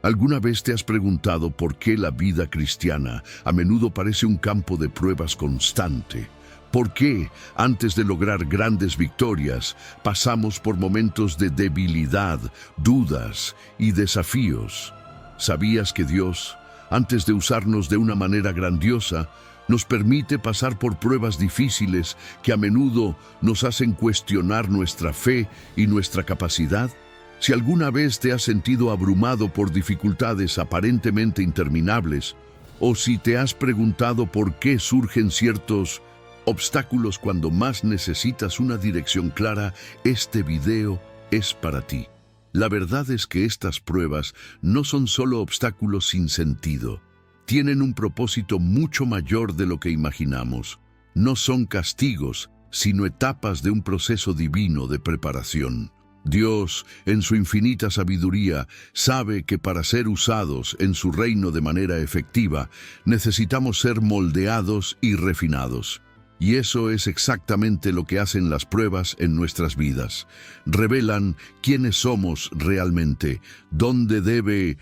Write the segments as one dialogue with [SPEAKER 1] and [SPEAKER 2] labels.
[SPEAKER 1] ¿Alguna vez te has preguntado por qué la vida cristiana a menudo parece un campo de pruebas constante? ¿Por qué, antes de lograr grandes victorias, pasamos por momentos de debilidad, dudas y desafíos? ¿Sabías que Dios, antes de usarnos de una manera grandiosa, nos permite pasar por pruebas difíciles que a menudo nos hacen cuestionar nuestra fe y nuestra capacidad? Si alguna vez te has sentido abrumado por dificultades aparentemente interminables, o si te has preguntado por qué surgen ciertos obstáculos cuando más necesitas una dirección clara, este video es para ti. La verdad es que estas pruebas no son solo obstáculos sin sentido. Tienen un propósito mucho mayor de lo que imaginamos. No son castigos, sino etapas de un proceso divino de preparación. Dios, en su infinita sabiduría, sabe que para ser usados en su reino de manera efectiva, necesitamos ser moldeados y refinados. Y eso es exactamente lo que hacen las pruebas en nuestras vidas. Revelan quiénes somos realmente, dónde debe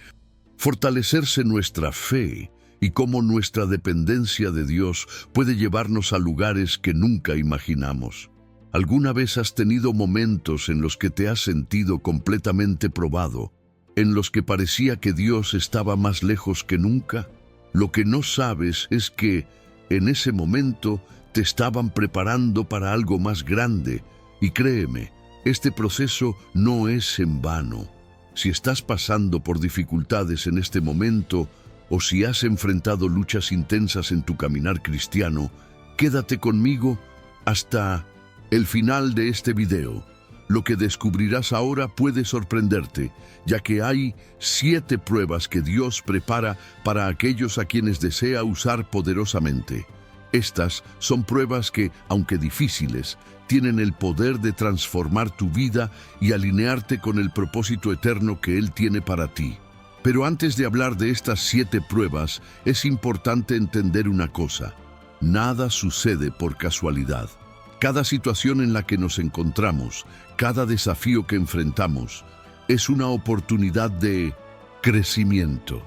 [SPEAKER 1] fortalecerse nuestra fe y cómo nuestra dependencia de Dios puede llevarnos a lugares que nunca imaginamos. ¿Alguna vez has tenido momentos en los que te has sentido completamente probado, en los que parecía que Dios estaba más lejos que nunca? Lo que no sabes es que, en ese momento, te estaban preparando para algo más grande. Y créeme, este proceso no es en vano. Si estás pasando por dificultades en este momento, o si has enfrentado luchas intensas en tu caminar cristiano, quédate conmigo hasta el final de este video. Lo que descubrirás ahora puede sorprenderte, ya que hay 7 pruebas que Dios prepara para aquellos a quienes desea usar poderosamente. Estas son pruebas que, aunque difíciles, tienen el poder de transformar tu vida y alinearte con el propósito eterno que Él tiene para ti. Pero antes de hablar de estas 7 pruebas, es importante entender una cosa. Nada sucede por casualidad. Cada situación en la que nos encontramos, cada desafío que enfrentamos, es una oportunidad de crecimiento.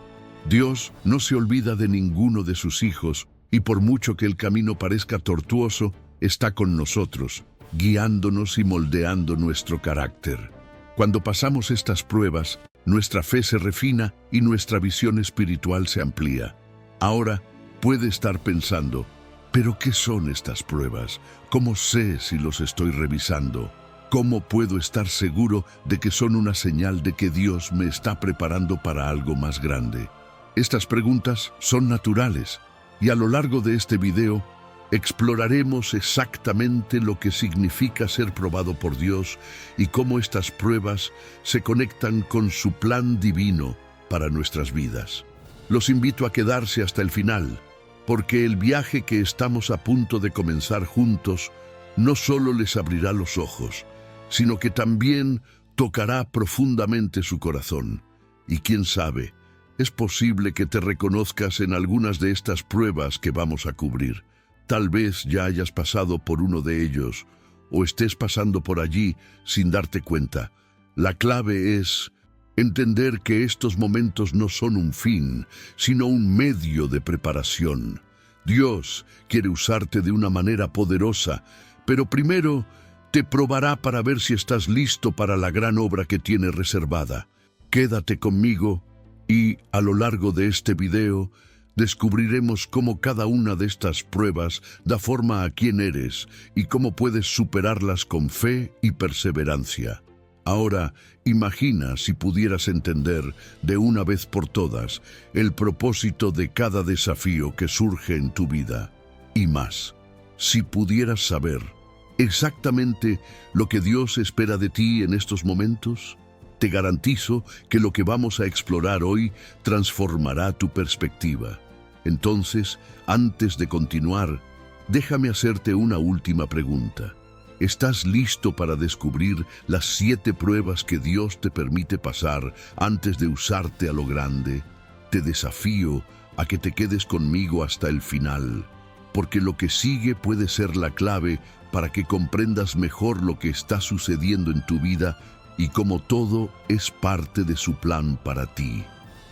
[SPEAKER 1] Dios no se olvida de ninguno de sus hijos, y por mucho que el camino parezca tortuoso, está con nosotros, guiándonos y moldeando nuestro carácter. Cuando pasamos estas pruebas, nuestra fe se refina y nuestra visión espiritual se amplía. Ahora puede estar pensando, ¿pero qué son estas pruebas? ¿Cómo sé si los estoy revisando? ¿Cómo puedo estar seguro de que son una señal de que Dios me está preparando para algo más grande? Estas preguntas son naturales. Y a lo largo de este video, exploraremos exactamente lo que significa ser probado por Dios y cómo estas pruebas se conectan con su plan divino para nuestras vidas. Los invito a quedarse hasta el final, porque el viaje que estamos a punto de comenzar juntos no solo les abrirá los ojos, sino que también tocará profundamente su corazón. Y quién sabe, es posible que te reconozcas en algunas de estas pruebas que vamos a cubrir. Tal vez ya hayas pasado por uno de ellos, o estés pasando por allí sin darte cuenta. La clave es entender que estos momentos no son un fin, sino un medio de preparación. Dios quiere usarte de una manera poderosa, pero primero te probará para ver si estás listo para la gran obra que tiene reservada. Quédate conmigo y, a lo largo de este video, descubriremos cómo cada una de estas pruebas da forma a quién eres y cómo puedes superarlas con fe y perseverancia. Ahora, imagina si pudieras entender de una vez por todas el propósito de cada desafío que surge en tu vida. Y más, si pudieras saber exactamente lo que Dios espera de ti en estos momentos, te garantizo que lo que vamos a explorar hoy transformará tu perspectiva. Entonces, antes de continuar, déjame hacerte una última pregunta. ¿Estás listo para descubrir las 7 pruebas que Dios te permite pasar antes de usarte a lo grande? Te desafío a que te quedes conmigo hasta el final, porque lo que sigue puede ser la clave para que comprendas mejor lo que está sucediendo en tu vida y cómo todo es parte de su plan para ti.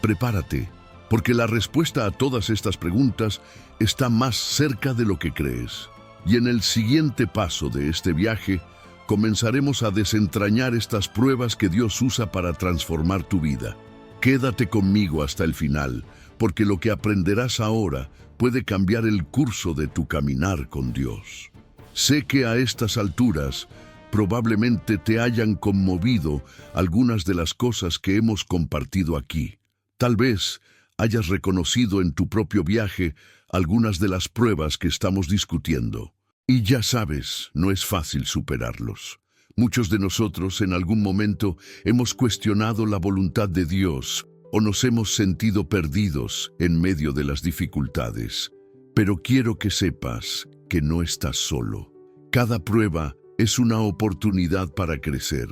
[SPEAKER 1] Prepárate, porque la respuesta a todas estas preguntas está más cerca de lo que crees. Y en el siguiente paso de este viaje, comenzaremos a desentrañar estas pruebas que Dios usa para transformar tu vida. Quédate conmigo hasta el final, porque lo que aprenderás ahora puede cambiar el curso de tu caminar con Dios. Sé que a estas alturas probablemente te hayan conmovido algunas de las cosas que hemos compartido aquí. Tal vez hayas reconocido en tu propio viaje algunas de las pruebas que estamos discutiendo. Y ya sabes, no es fácil superarlos. Muchos de nosotros en algún momento hemos cuestionado la voluntad de Dios o nos hemos sentido perdidos en medio de las dificultades. Pero quiero que sepas que no estás solo. Cada prueba es una oportunidad para crecer,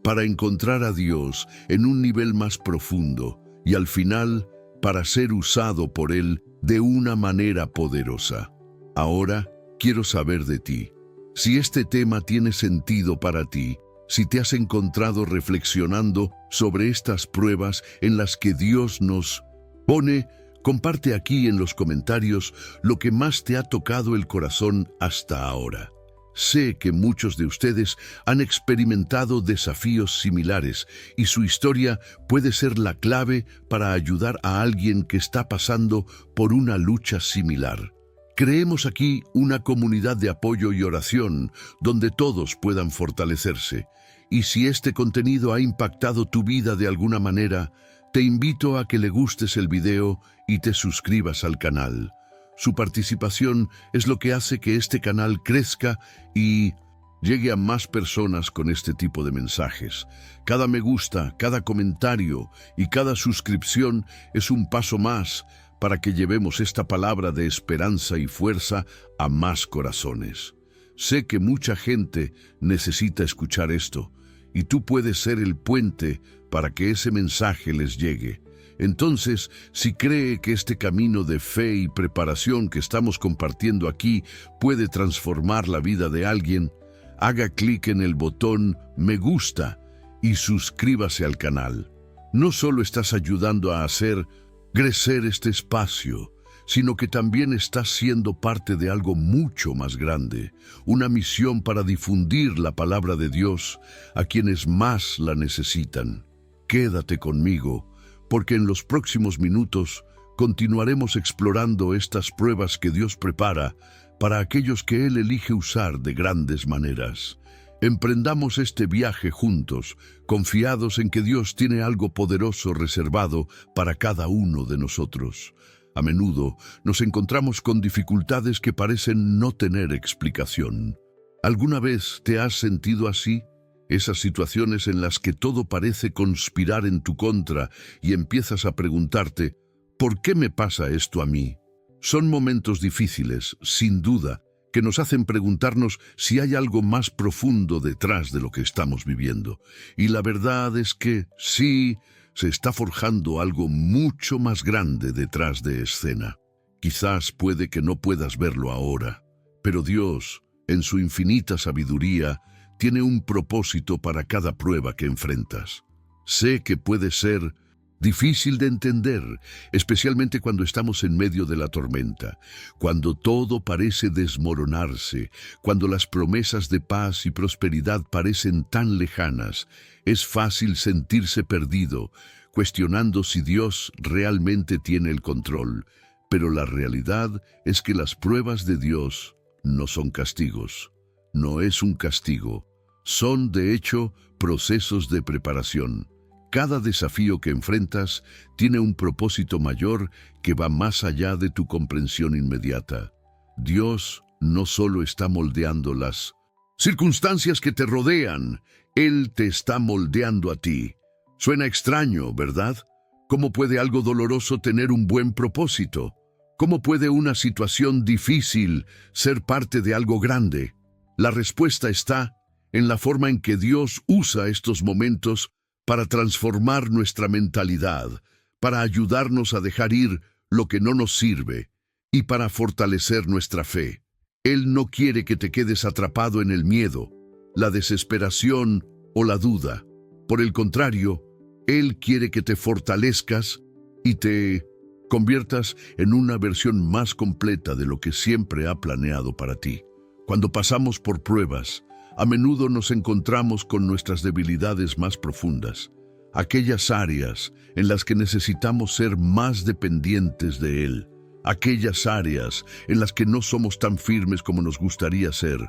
[SPEAKER 1] para encontrar a Dios en un nivel más profundo y al final para ser usado por Él de una manera poderosa. Ahora quiero saber de ti. Si este tema tiene sentido para ti, si te has encontrado reflexionando sobre estas pruebas en las que Dios nos pone, comparte aquí en los comentarios lo que más te ha tocado el corazón hasta ahora. Sé que muchos de ustedes han experimentado desafíos similares y su historia puede ser la clave para ayudar a alguien que está pasando por una lucha similar. Creemos aquí una comunidad de apoyo y oración donde todos puedan fortalecerse. Y si este contenido ha impactado tu vida de alguna manera, te invito a que le gustes el video y te suscribas al canal. Su participación es lo que hace que este canal crezca y llegue a más personas con este tipo de mensajes. Cada me gusta, cada comentario y cada suscripción es un paso más para que llevemos esta palabra de esperanza y fuerza a más corazones. Sé que mucha gente necesita escuchar esto y tú puedes ser el puente para que ese mensaje les llegue. Entonces, si cree que este camino de fe y preparación que estamos compartiendo aquí puede transformar la vida de alguien, haga clic en el botón Me gusta y suscríbase al canal. No solo estás ayudando a hacer crecer este espacio, sino que también estás siendo parte de algo mucho más grande, una misión para difundir la palabra de Dios a quienes más la necesitan. Quédate conmigo, porque en los próximos minutos continuaremos explorando estas pruebas que Dios prepara para aquellos que Él elige usar de grandes maneras. Emprendamos este viaje juntos, confiados en que Dios tiene algo poderoso reservado para cada uno de nosotros. A menudo nos encontramos con dificultades que parecen no tener explicación. ¿Alguna vez te has sentido así? Esas situaciones en las que todo parece conspirar en tu contra y empiezas a preguntarte, ¿por qué me pasa esto a mí? Son momentos difíciles, sin duda, que nos hacen preguntarnos si hay algo más profundo detrás de lo que estamos viviendo. Y la verdad es que sí, se está forjando algo mucho más grande detrás de escena. Quizás puede que no puedas verlo ahora, pero Dios, en su infinita sabiduría, tiene un propósito para cada prueba que enfrentas. Sé que puede ser difícil de entender, especialmente cuando estamos en medio de la tormenta, cuando todo parece desmoronarse, cuando las promesas de paz y prosperidad parecen tan lejanas. Es fácil sentirse perdido, cuestionando si Dios realmente tiene el control. Pero la realidad es que las pruebas de Dios no son castigos. No es un castigo. Son, de hecho, procesos de preparación. Cada desafío que enfrentas tiene un propósito mayor que va más allá de tu comprensión inmediata. Dios no solo está moldeando las circunstancias que te rodean, Él te está moldeando a ti. Suena extraño, ¿verdad? ¿Cómo puede algo doloroso tener un buen propósito? ¿Cómo puede una situación difícil ser parte de algo grande? La respuesta está en la forma en que Dios usa estos momentos para transformar nuestra mentalidad, para ayudarnos a dejar ir lo que no nos sirve y para fortalecer nuestra fe. Él no quiere que te quedes atrapado en el miedo, la desesperación o la duda. Por el contrario, Él quiere que te fortalezcas y te conviertas en una versión más completa de lo que siempre ha planeado para ti. Cuando pasamos por pruebas, a menudo nos encontramos con nuestras debilidades más profundas, aquellas áreas en las que necesitamos ser más dependientes de Él, aquellas áreas en las que no somos tan firmes como nos gustaría ser.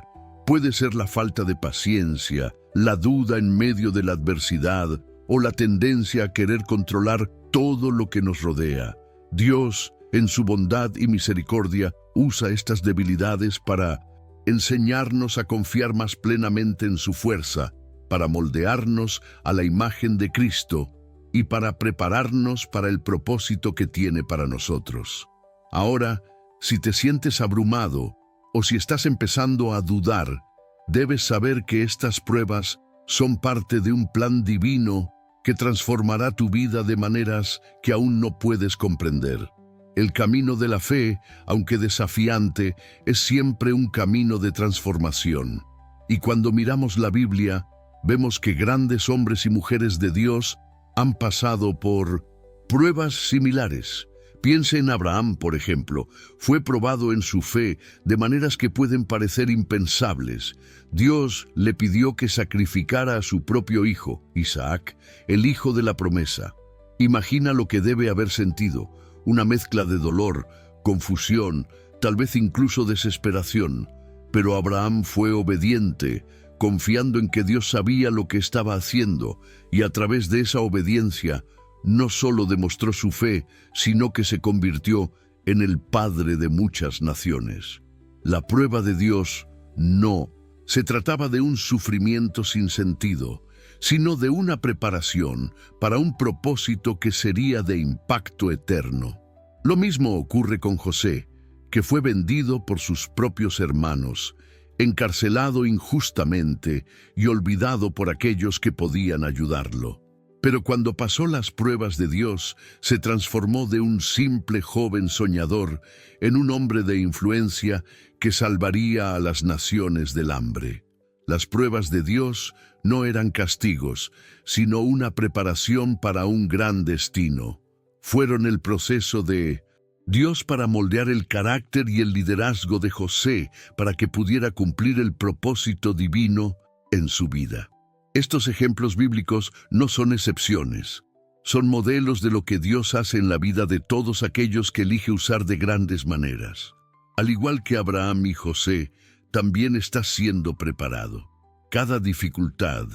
[SPEAKER 1] Puede ser la falta de paciencia, la duda en medio de la adversidad o la tendencia a querer controlar todo lo que nos rodea. Dios, en su bondad y misericordia, usa estas debilidades para enseñarnos a confiar más plenamente en su fuerza, para moldearnos a la imagen de Cristo y para prepararnos para el propósito que tiene para nosotros. Ahora, si te sientes abrumado o si estás empezando a dudar, debes saber que estas pruebas son parte de un plan divino que transformará tu vida de maneras que aún no puedes comprender. El camino de la fe, aunque desafiante, es siempre un camino de transformación. Y cuando miramos la Biblia, vemos que grandes hombres y mujeres de Dios han pasado por pruebas similares. Piense en Abraham, por ejemplo. Fue probado en su fe de maneras que pueden parecer impensables. Dios le pidió que sacrificara a su propio hijo, Isaac, el hijo de la promesa. Imagina lo que debe haber sentido, una mezcla de dolor, confusión, tal vez incluso desesperación. Pero Abraham fue obediente, confiando en que Dios sabía lo que estaba haciendo, y a través de esa obediencia, no solo demostró su fe, sino que se convirtió en el padre de muchas naciones. La prueba de Dios no se trataba de un sufrimiento sin sentido, sino de una preparación para un propósito que sería de impacto eterno. Lo mismo ocurre con José, que fue vendido por sus propios hermanos, encarcelado injustamente y olvidado por aquellos que podían ayudarlo. Pero cuando pasó las pruebas de Dios, se transformó de un simple joven soñador en un hombre de influencia que salvaría a las naciones del hambre. Las pruebas de Dios no eran castigos, sino una preparación para un gran destino. Fueron el proceso de Dios para moldear el carácter y el liderazgo de José para que pudiera cumplir el propósito divino en su vida. Estos ejemplos bíblicos no son excepciones. Son modelos de lo que Dios hace en la vida de todos aquellos que elige usar de grandes maneras. Al igual que Abraham y José, también estás siendo preparado. Cada dificultad,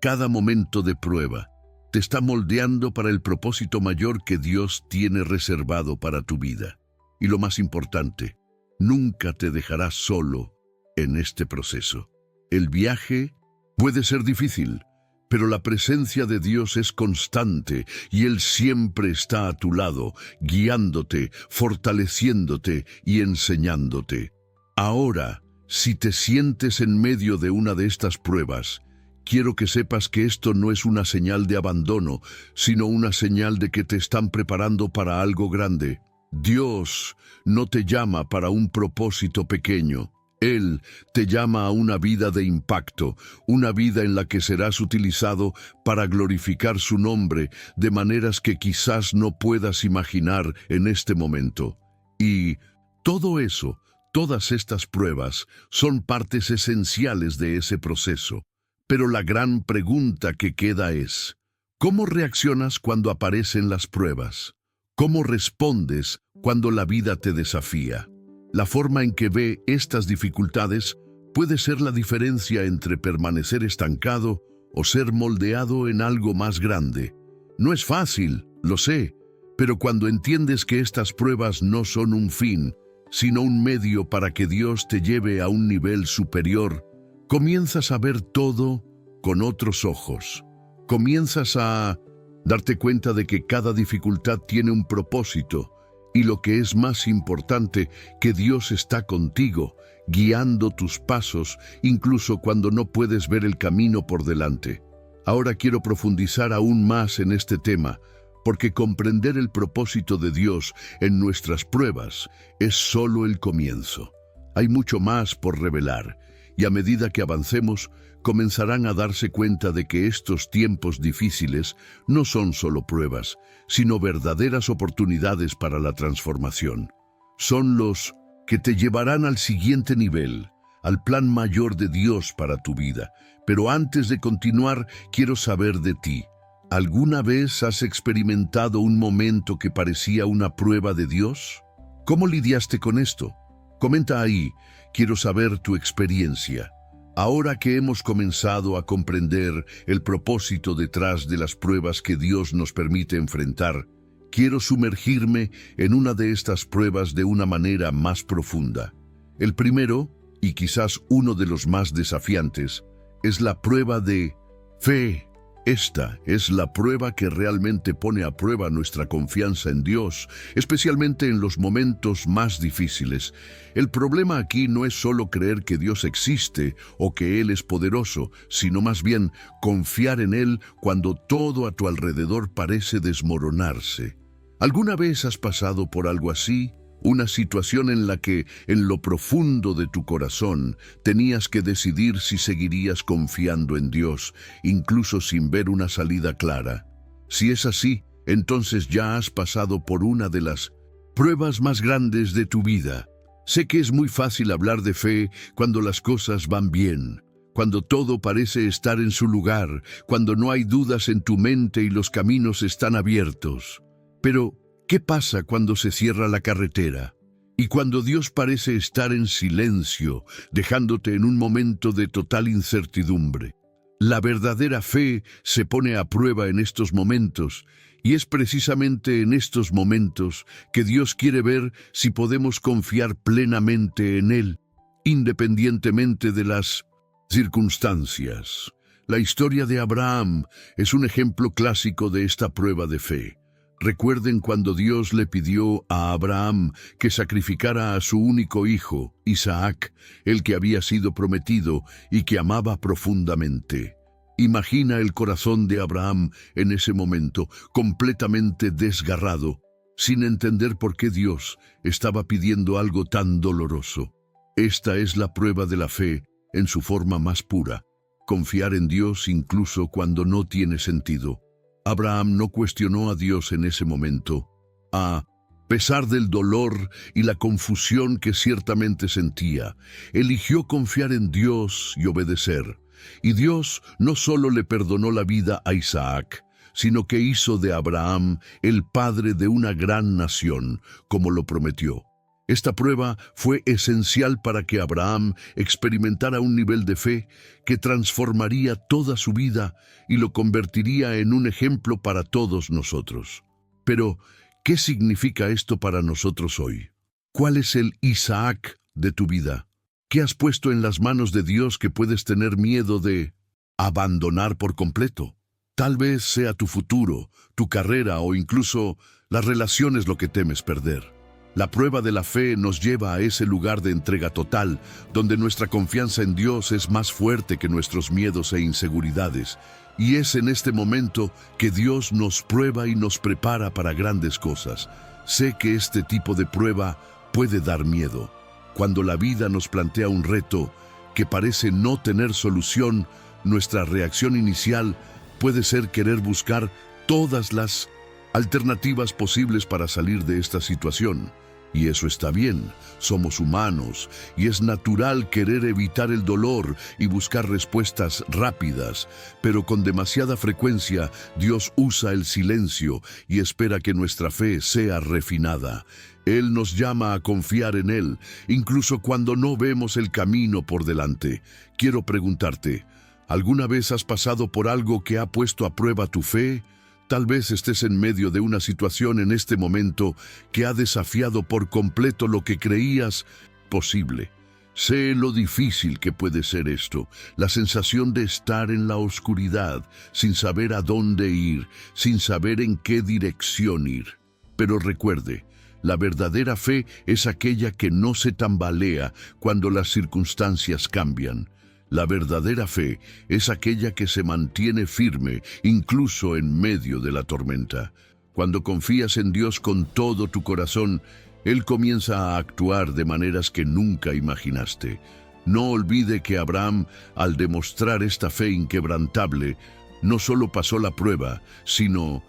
[SPEAKER 1] cada momento de prueba, te está moldeando para el propósito mayor que Dios tiene reservado para tu vida. Y lo más importante, nunca te dejarás solo en este proceso. El viaje puede ser difícil, pero la presencia de Dios es constante y Él siempre está a tu lado, guiándote, fortaleciéndote y enseñándote. Ahora, si te sientes en medio de una de estas pruebas, quiero que sepas que esto no es una señal de abandono, sino una señal de que te están preparando para algo grande. Dios no te llama para un propósito pequeño. Él te llama a una vida de impacto, una vida en la que serás utilizado para glorificar su nombre de maneras que quizás no puedas imaginar en este momento. Y todo eso, todas estas pruebas, son partes esenciales de ese proceso. Pero la gran pregunta que queda es, ¿cómo reaccionas cuando aparecen las pruebas? ¿Cómo respondes cuando la vida te desafía? La forma en que ve estas dificultades puede ser la diferencia entre permanecer estancado o ser moldeado en algo más grande. No es fácil, lo sé, pero cuando entiendes que estas pruebas no son un fin, sino un medio para que Dios te lleve a un nivel superior, comienzas a ver todo con otros ojos. Comienzas a darte cuenta de que cada dificultad tiene un propósito y, lo que es más importante, que Dios está contigo, guiando tus pasos, incluso cuando no puedes ver el camino por delante. Ahora quiero profundizar aún más en este tema, porque comprender el propósito de Dios en nuestras pruebas es solo el comienzo. Hay mucho más por revelar, Y a medida que avancemos, comenzarán a darse cuenta de que estos tiempos difíciles no son solo pruebas, sino verdaderas oportunidades para la transformación. Son los que te llevarán al siguiente nivel, al plan mayor de Dios para tu vida. Pero antes de continuar, quiero saber de ti. ¿Alguna vez has experimentado un momento que parecía una prueba de Dios? ¿Cómo lidiaste con esto? Comenta ahí, quiero saber tu experiencia. Ahora que hemos comenzado a comprender el propósito detrás de las pruebas que Dios nos permite enfrentar, quiero sumergirme en una de estas pruebas de una manera más profunda. El primero, y quizás uno de los más desafiantes, es la prueba de fe. Esta es la prueba que realmente pone a prueba nuestra confianza en Dios, especialmente en los momentos más difíciles. El problema aquí no es solo creer que Dios existe o que Él es poderoso, sino más bien confiar en Él cuando todo a tu alrededor parece desmoronarse. ¿Alguna vez has pasado por algo así? Una situación en la que, en lo profundo de tu corazón, tenías que decidir si seguirías confiando en Dios, incluso sin ver una salida clara. Si es así, entonces ya has pasado por una de las pruebas más grandes de tu vida. Sé que es muy fácil hablar de fe cuando las cosas van bien, cuando todo parece estar en su lugar, cuando no hay dudas en tu mente y los caminos están abiertos. Pero, ¿qué pasa cuando se cierra la carretera? Y cuando Dios parece estar en silencio, dejándote en un momento de total incertidumbre. La verdadera fe se pone a prueba en estos momentos, y es precisamente en estos momentos que Dios quiere ver si podemos confiar plenamente en Él, independientemente de las circunstancias. La historia de Abraham es un ejemplo clásico de esta prueba de fe. Recuerden cuando Dios le pidió a Abraham que sacrificara a su único hijo, Isaac, el que había sido prometido y que amaba profundamente. Imagina el corazón de Abraham en ese momento, completamente desgarrado, sin entender por qué Dios estaba pidiendo algo tan doloroso. Esta es la prueba de la fe en su forma más pura, confiar en Dios incluso cuando no tiene sentido. Abraham no cuestionó a Dios en ese momento. A pesar del dolor y la confusión que ciertamente sentía, eligió confiar en Dios y obedecer. Y Dios no solo le perdonó la vida a Isaac, sino que hizo de Abraham el padre de una gran nación, como lo prometió. Esta prueba fue esencial para que Abraham experimentara un nivel de fe que transformaría toda su vida y lo convertiría en un ejemplo para todos nosotros. Pero, ¿qué significa esto para nosotros hoy? ¿Cuál es el Isaac de tu vida? ¿Qué has puesto en las manos de Dios que puedes tener miedo de abandonar por completo? Tal vez sea tu futuro, tu carrera o incluso las relaciones lo que temes perder. La prueba de la fe nos lleva a ese lugar de entrega total, donde nuestra confianza en Dios es más fuerte que nuestros miedos e inseguridades. Y es en este momento que Dios nos prueba y nos prepara para grandes cosas. Sé que este tipo de prueba puede dar miedo. Cuando la vida nos plantea un reto que parece no tener solución, nuestra reacción inicial puede ser querer buscar todas las alternativas posibles para salir de esta situación. Y eso está bien, somos humanos, y es natural querer evitar el dolor y buscar respuestas rápidas, pero con demasiada frecuencia Dios usa el silencio y espera que nuestra fe sea refinada. Él nos llama a confiar en Él, incluso cuando no vemos el camino por delante. Quiero preguntarte, ¿alguna vez has pasado por algo que ha puesto a prueba tu fe? Tal vez estés en medio de una situación en este momento que ha desafiado por completo lo que creías posible. Sé lo difícil que puede ser esto, la sensación de estar en la oscuridad, sin saber a dónde ir, sin saber en qué dirección ir. Pero recuerde, la verdadera fe es aquella que no se tambalea cuando las circunstancias cambian. La verdadera fe es aquella que se mantiene firme incluso en medio de la tormenta. Cuando confías en Dios con todo tu corazón, Él comienza a actuar de maneras que nunca imaginaste. No olvide que Abraham, al demostrar esta fe inquebrantable, no solo pasó la prueba, sino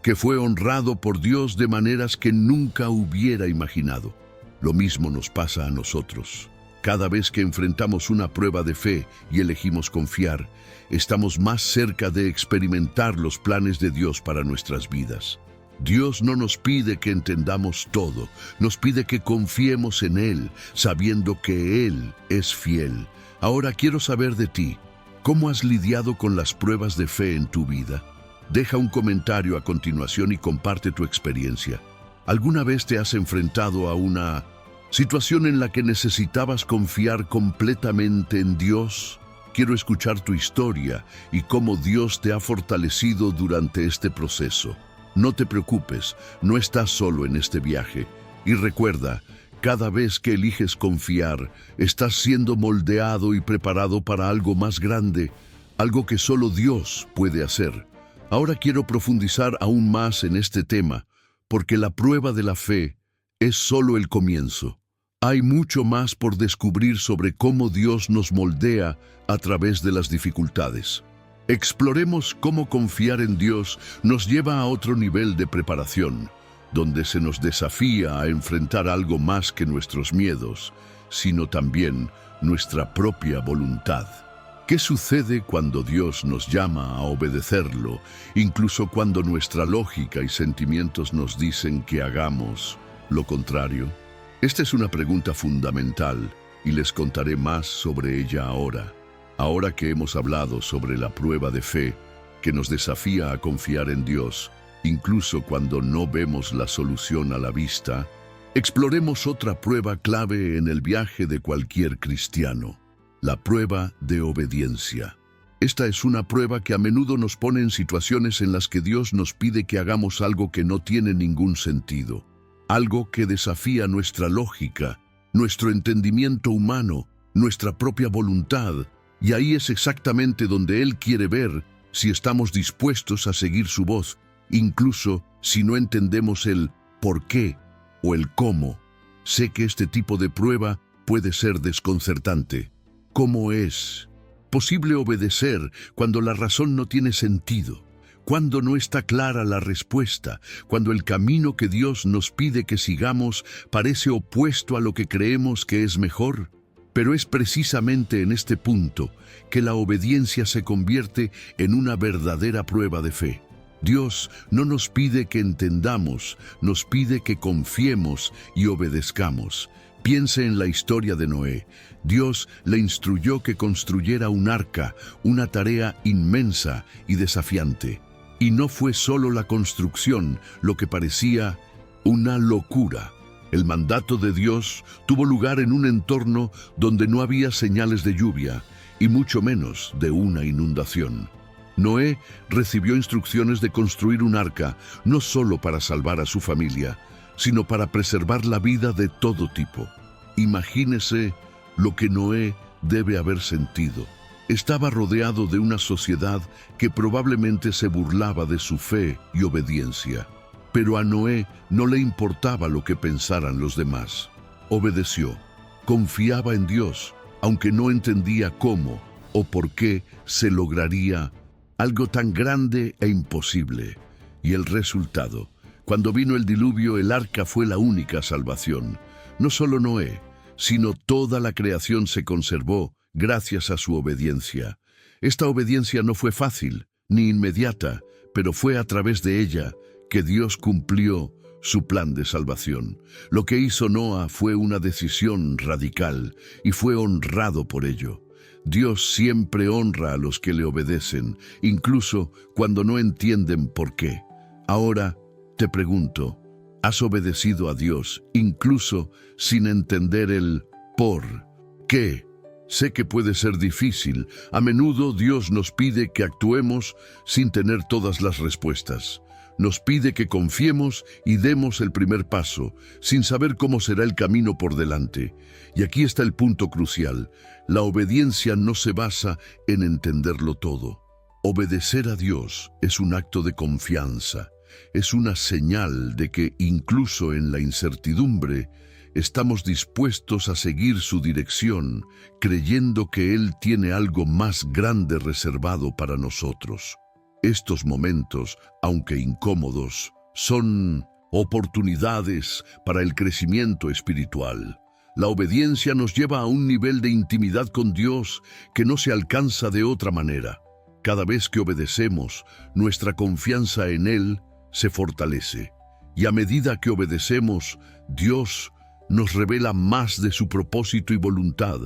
[SPEAKER 1] que fue honrado por Dios de maneras que nunca hubiera imaginado. Lo mismo nos pasa a nosotros. Cada vez que enfrentamos una prueba de fe y elegimos confiar, estamos más cerca de experimentar los planes de Dios para nuestras vidas. Dios no nos pide que entendamos todo, nos pide que confiemos en Él, sabiendo que Él es fiel. Ahora quiero saber de ti, ¿cómo has lidiado con las pruebas de fe en tu vida? Deja un comentario a continuación y comparte tu experiencia. ¿Alguna vez te has enfrentado a una situación en la que necesitabas confiar completamente en Dios? Quiero escuchar tu historia y cómo Dios te ha fortalecido durante este proceso. No te preocupes, no estás solo en este viaje. Y recuerda, cada vez que eliges confiar, estás siendo moldeado y preparado para algo más grande, algo que solo Dios puede hacer. Ahora quiero profundizar aún más en este tema, porque la prueba de la fe es solo el comienzo. Hay mucho más por descubrir sobre cómo Dios nos moldea a través de las dificultades. Exploremos cómo confiar en Dios nos lleva a otro nivel de preparación, donde se nos desafía a enfrentar algo más que nuestros miedos, sino también nuestra propia voluntad. ¿Qué sucede cuando Dios nos llama a obedecerlo, incluso cuando nuestra lógica y sentimientos nos dicen que hagamos lo contrario? Esta es una pregunta fundamental y les contaré más sobre ella ahora. Ahora que hemos hablado sobre la prueba de fe que nos desafía a confiar en Dios, incluso cuando no vemos la solución a la vista, exploremos otra prueba clave en el viaje de cualquier cristiano, la prueba de obediencia. Esta es una prueba que a menudo nos pone en situaciones en las que Dios nos pide que hagamos algo que no tiene ningún sentido, algo que desafía nuestra lógica, nuestro entendimiento humano, nuestra propia voluntad. Y ahí es exactamente donde Él quiere ver si estamos dispuestos a seguir su voz, incluso si no entendemos el por qué o el cómo. Sé que este tipo de prueba puede ser desconcertante. ¿Cómo es posible obedecer cuando la razón no tiene sentido? Cuando no está clara la respuesta, cuando el camino que Dios nos pide que sigamos parece opuesto a lo que creemos que es mejor. Pero es precisamente en este punto que la obediencia se convierte en una verdadera prueba de fe. Dios no nos pide que entendamos, nos pide que confiemos y obedezcamos. Piense en la historia de Noé. Dios le instruyó que construyera un arca, una tarea inmensa y desafiante. Y no fue solo la construcción lo que parecía una locura. El mandato de Dios tuvo lugar en un entorno donde no había señales de lluvia y mucho menos de una inundación. Noé recibió instrucciones de construir un arca no solo para salvar a su familia, sino para preservar la vida de todo tipo. Imagínese lo que Noé debe haber sentido. Estaba rodeado de una sociedad que probablemente se burlaba de su fe y obediencia. Pero a Noé no le importaba lo que pensaran los demás. Obedeció, confiaba en Dios, aunque no entendía cómo o por qué se lograría algo tan grande e imposible. Y el resultado, cuando vino el diluvio, el arca fue la única salvación. No solo Noé, sino toda la creación se conservó gracias a su obediencia. Esta obediencia no fue fácil ni inmediata, pero fue a través de ella que Dios cumplió su plan de salvación. Lo que hizo Noé fue una decisión radical y fue honrado por ello. Dios siempre honra a los que le obedecen, incluso cuando no entienden por qué. Ahora te pregunto, ¿has obedecido a Dios incluso sin entender el por qué? Sé que puede ser difícil. A menudo Dios nos pide que actuemos sin tener todas las respuestas. Nos pide que confiemos y demos el primer paso, sin saber cómo será el camino por delante. Y aquí está el punto crucial. La obediencia no se basa en entenderlo todo. Obedecer a Dios es un acto de confianza. Es una señal de que incluso en la incertidumbre, estamos dispuestos a seguir su dirección, creyendo que Él tiene algo más grande reservado para nosotros. Estos momentos, aunque incómodos, son oportunidades para el crecimiento espiritual. La obediencia nos lleva a un nivel de intimidad con Dios que no se alcanza de otra manera. Cada vez que obedecemos, nuestra confianza en Él se fortalece. Y a medida que obedecemos, Dios nos revela más de su propósito y voluntad.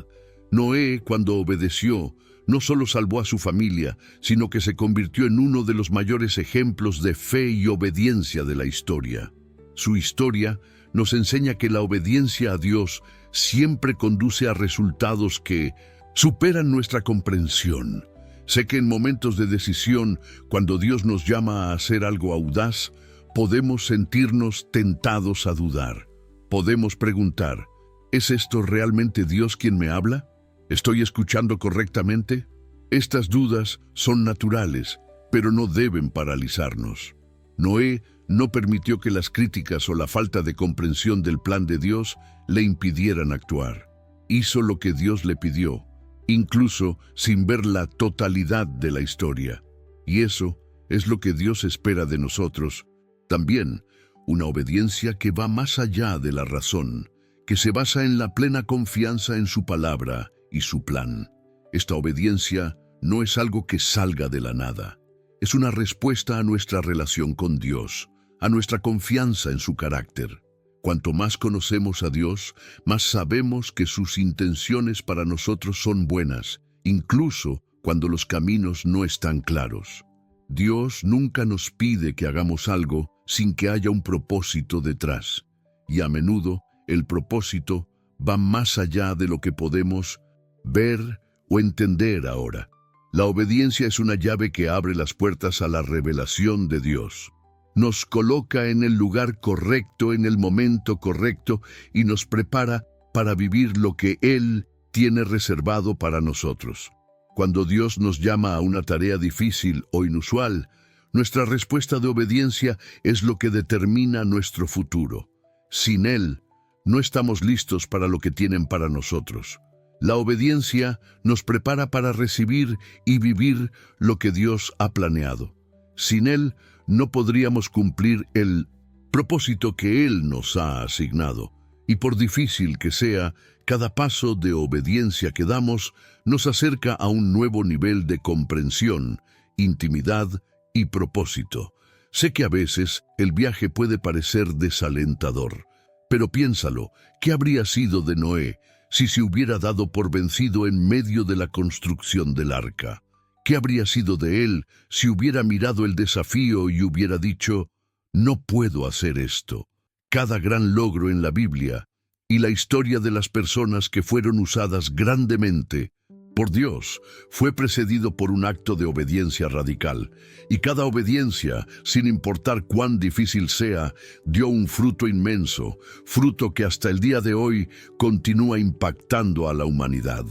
[SPEAKER 1] Noé, cuando obedeció, no solo salvó a su familia, sino que se convirtió en uno de los mayores ejemplos de fe y obediencia de la historia. Su historia nos enseña que la obediencia a Dios siempre conduce a resultados que superan nuestra comprensión. Sé que en momentos de decisión, cuando Dios nos llama a hacer algo audaz, podemos sentirnos tentados a dudar. Podemos preguntar, ¿es esto realmente Dios quien me habla? ¿Estoy escuchando correctamente? Estas dudas son naturales, pero no deben paralizarnos. Noé no permitió que las críticas o la falta de comprensión del plan de Dios le impidieran actuar. Hizo lo que Dios le pidió, incluso sin ver la totalidad de la historia. Y eso es lo que Dios espera de nosotros. También una obediencia que va más allá de la razón, que se basa en la plena confianza en su palabra y su plan. Esta obediencia no es algo que salga de la nada. Es una respuesta a nuestra relación con Dios, a nuestra confianza en su carácter. Cuanto más conocemos a Dios, más sabemos que sus intenciones para nosotros son buenas, incluso cuando los caminos no están claros. Dios nunca nos pide que hagamos algo sin que haya un propósito detrás, y a menudo el propósito va más allá de lo que podemos ver o entender ahora. La obediencia es una llave que abre las puertas a la revelación de Dios. Nos coloca en el lugar correcto, en el momento correcto, y nos prepara para vivir lo que Él tiene reservado para nosotros. Cuando Dios nos llama a una tarea difícil o inusual, nuestra respuesta de obediencia es lo que determina nuestro futuro. Sin Él, no estamos listos para lo que tienen para nosotros. La obediencia nos prepara para recibir y vivir lo que Dios ha planeado. Sin Él, no podríamos cumplir el propósito que Él nos ha asignado. Y por difícil que sea, cada paso de obediencia que damos nos acerca a un nuevo nivel de comprensión, intimidad y propósito. Sé que a veces el viaje puede parecer desalentador, pero piénsalo, ¿qué habría sido de Noé si se hubiera dado por vencido en medio de la construcción del arca? ¿Qué habría sido de él si hubiera mirado el desafío y hubiera dicho, no puedo hacer esto? Cada gran logro en la Biblia y la historia de las personas que fueron usadas grandemente por Dios fue precedido por un acto de obediencia radical, y cada obediencia, sin importar cuán difícil sea, dio un fruto inmenso, fruto que hasta el día de hoy continúa impactando a la humanidad.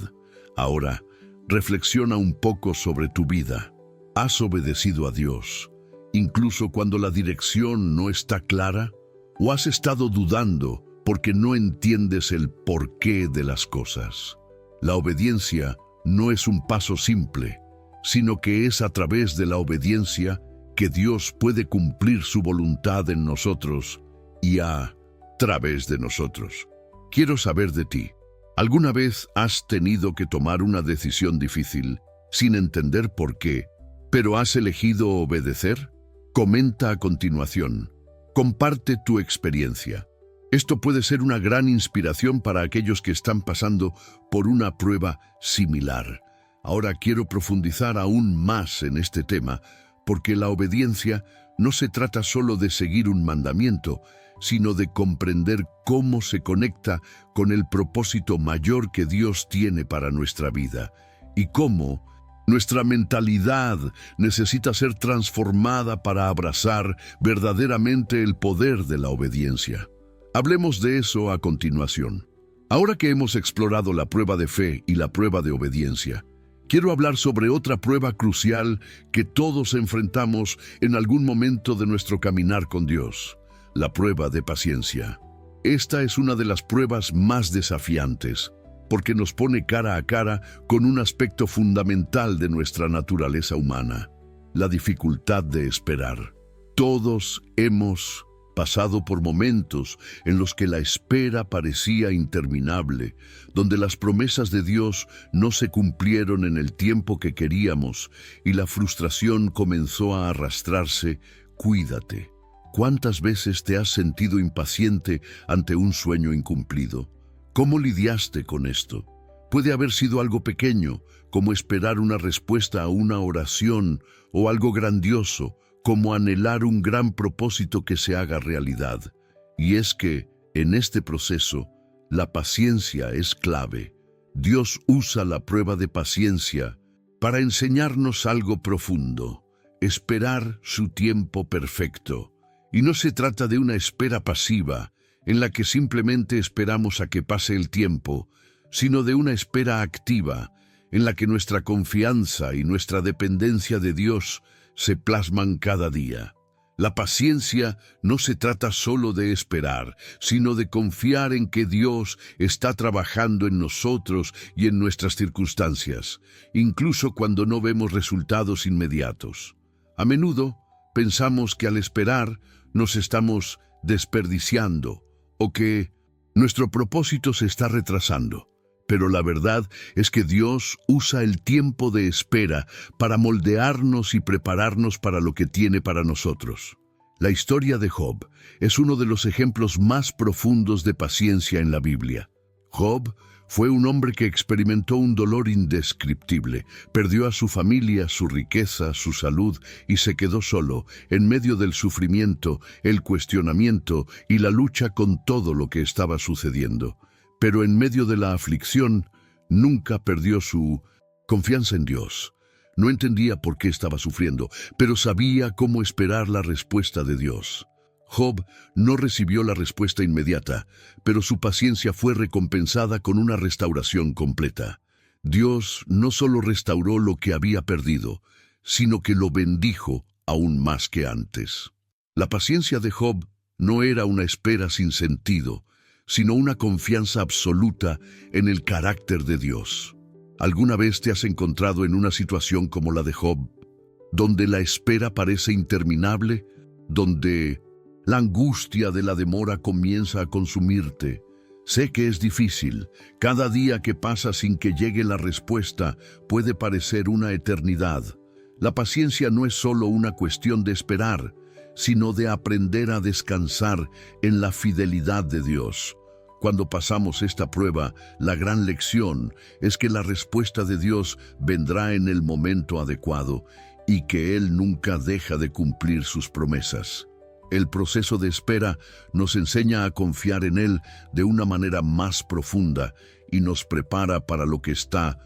[SPEAKER 1] Ahora, reflexiona un poco sobre tu vida. ¿Has obedecido a Dios, incluso cuando la dirección no está clara? ¿O has estado dudando porque no entiendes el porqué de las cosas? La obediencia no es un paso simple, sino que es a través de la obediencia que Dios puede cumplir su voluntad en nosotros y a través de nosotros. Quiero saber de ti. ¿Alguna vez has tenido que tomar una decisión difícil sin entender por qué, pero has elegido obedecer? Comenta a continuación. Comparte tu experiencia. Esto puede ser una gran inspiración para aquellos que están pasando por una prueba similar. Ahora quiero profundizar aún más en este tema, porque la obediencia no se trata solo de seguir un mandamiento, sino de comprender cómo se conecta con el propósito mayor que Dios tiene para nuestra vida, y cómo nuestra mentalidad necesita ser transformada para abrazar verdaderamente el poder de la obediencia. Hablemos de eso a continuación. Ahora que hemos explorado la prueba de fe y la prueba de obediencia, quiero hablar sobre otra prueba crucial que todos enfrentamos en algún momento de nuestro caminar con Dios, la prueba de paciencia. Esta es una de las pruebas más desafiantes, porque nos pone cara a cara con un aspecto fundamental de nuestra naturaleza humana, la dificultad de esperar. Todos hemos pasado por momentos en los que la espera parecía interminable, donde las promesas de Dios no se cumplieron en el tiempo que queríamos y la frustración comenzó a arrastrarse. Cuídate. ¿Cuántas veces te has sentido impaciente ante un sueño incumplido? ¿Cómo lidiaste con esto? Puede haber sido algo pequeño, como esperar una respuesta a una oración, o algo grandioso, como anhelar un gran propósito que se haga realidad. Y es que, en este proceso, la paciencia es clave. Dios usa la prueba de paciencia para enseñarnos algo profundo, esperar su tiempo perfecto. Y no se trata de una espera pasiva, en la que simplemente esperamos a que pase el tiempo, sino de una espera activa, en la que nuestra confianza y nuestra dependencia de Dios se plasman cada día. La paciencia no se trata solo de esperar, sino de confiar en que Dios está trabajando en nosotros y en nuestras circunstancias, incluso cuando no vemos resultados inmediatos. A menudo pensamos que al esperar nos estamos desperdiciando o que nuestro propósito se está retrasando. Pero la verdad es que Dios usa el tiempo de espera para moldearnos y prepararnos para lo que tiene para nosotros. La historia de Job es uno de los ejemplos más profundos de paciencia en la Biblia. Job fue un hombre que experimentó un dolor indescriptible, perdió a su familia, su riqueza, su salud y se quedó solo, en medio del sufrimiento, el cuestionamiento y la lucha con todo lo que estaba sucediendo. Pero en medio de la aflicción, nunca perdió su confianza en Dios. No entendía por qué estaba sufriendo, pero sabía cómo esperar la respuesta de Dios. Job no recibió la respuesta inmediata, pero su paciencia fue recompensada con una restauración completa. Dios no solo restauró lo que había perdido, sino que lo bendijo aún más que antes. La paciencia de Job no era una espera sin sentido, sino una confianza absoluta en el carácter de Dios. ¿Alguna vez te has encontrado en una situación como la de Job, donde la espera parece interminable, donde la angustia de la demora comienza a consumirte? Sé que es difícil. Cada día que pasa sin que llegue la respuesta puede parecer una eternidad. La paciencia no es solo una cuestión de esperar, sino de aprender a descansar en la fidelidad de Dios. Cuando pasamos esta prueba, la gran lección es que la respuesta de Dios vendrá en el momento adecuado y que Él nunca deja de cumplir sus promesas. El proceso de espera nos enseña a confiar en Él de una manera más profunda y nos prepara para lo que está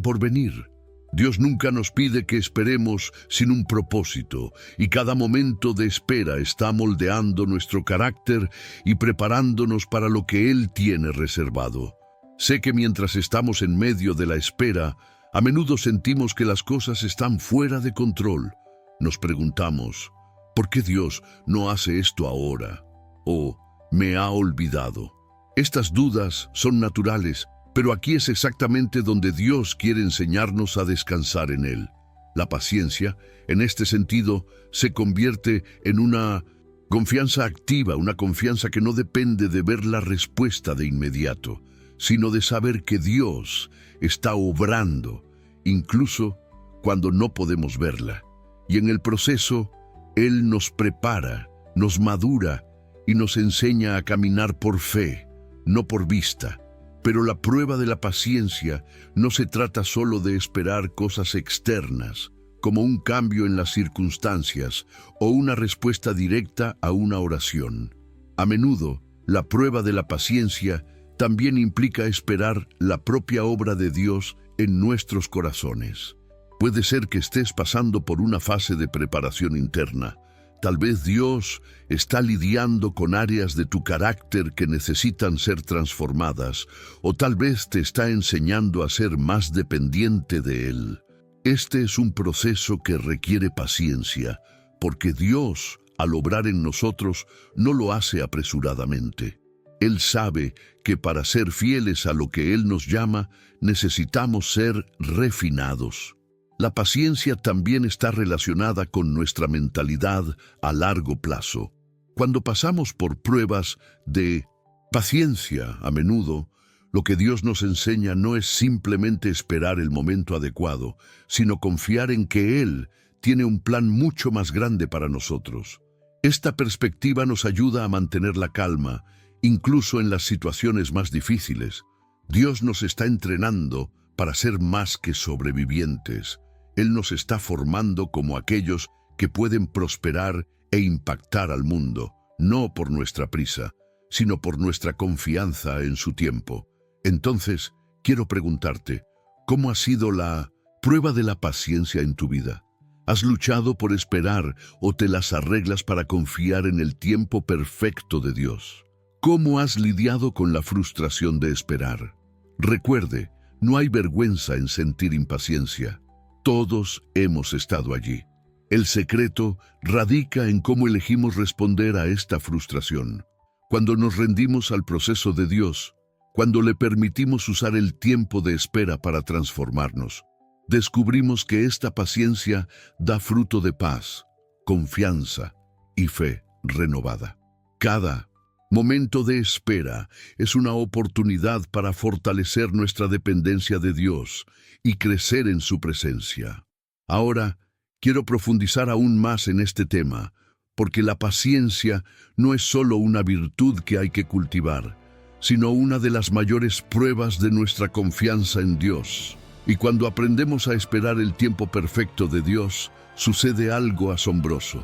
[SPEAKER 1] por venir. Dios nunca nos pide que esperemos sin un propósito, y cada momento de espera está moldeando nuestro carácter y preparándonos para lo que Él tiene reservado. Sé que mientras estamos en medio de la espera, a menudo sentimos que las cosas están fuera de control. Nos preguntamos, ¿por qué Dios no hace esto ahora? ¿O me ha olvidado? Estas dudas son naturales, pero aquí es exactamente donde Dios quiere enseñarnos a descansar en Él. La paciencia, en este sentido, se convierte en una confianza activa, una confianza que no depende de ver la respuesta de inmediato, sino de saber que Dios está obrando, incluso cuando no podemos verla. Y en el proceso, Él nos prepara, nos madura y nos enseña a caminar por fe, no por vista. Pero la prueba de la paciencia no se trata solo de esperar cosas externas, como un cambio en las circunstancias o una respuesta directa a una oración. A menudo, la prueba de la paciencia también implica esperar la propia obra de Dios en nuestros corazones. Puede ser que estés pasando por una fase de preparación interna. Tal vez Dios está lidiando con áreas de tu carácter que necesitan ser transformadas, o tal vez te está enseñando a ser más dependiente de Él. Este es un proceso que requiere paciencia, porque Dios, al obrar en nosotros, no lo hace apresuradamente. Él sabe que para ser fieles a lo que Él nos llama, necesitamos ser refinados. La paciencia también está relacionada con nuestra mentalidad a largo plazo. Cuando pasamos por pruebas de paciencia, a menudo, lo que Dios nos enseña no es simplemente esperar el momento adecuado, sino confiar en que Él tiene un plan mucho más grande para nosotros. Esta perspectiva nos ayuda a mantener la calma, incluso en las situaciones más difíciles. Dios nos está entrenando para ser más que sobrevivientes. Él nos está formando como aquellos que pueden prosperar e impactar al mundo, no por nuestra prisa, sino por nuestra confianza en su tiempo. Entonces, quiero preguntarte, ¿cómo ha sido la prueba de la paciencia en tu vida? ¿Has luchado por esperar o te las arreglas para confiar en el tiempo perfecto de Dios? ¿Cómo has lidiado con la frustración de esperar? Recuerde, no hay vergüenza en sentir impaciencia. Todos hemos estado allí. El secreto radica en cómo elegimos responder a esta frustración. Cuando nos rendimos al proceso de Dios, cuando le permitimos usar el tiempo de espera para transformarnos, descubrimos que esta paciencia da fruto de paz, confianza y fe renovada. Cada momento de espera es una oportunidad para fortalecer nuestra dependencia de Dios y crecer en su presencia. Ahora, quiero profundizar aún más en este tema, porque la paciencia no es solo una virtud que hay que cultivar, sino una de las mayores pruebas de nuestra confianza en Dios. Y cuando aprendemos a esperar el tiempo perfecto de Dios, sucede algo asombroso.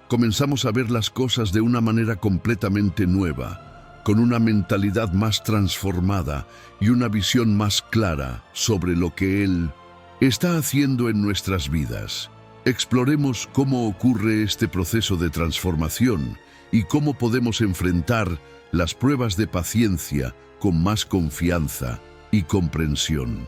[SPEAKER 1] Comenzamos a ver las cosas de una manera completamente nueva, con una mentalidad más transformada y una visión más clara sobre lo que Él está haciendo en nuestras vidas. Exploremos cómo ocurre este proceso de transformación y cómo podemos enfrentar las pruebas de paciencia con más confianza y comprensión.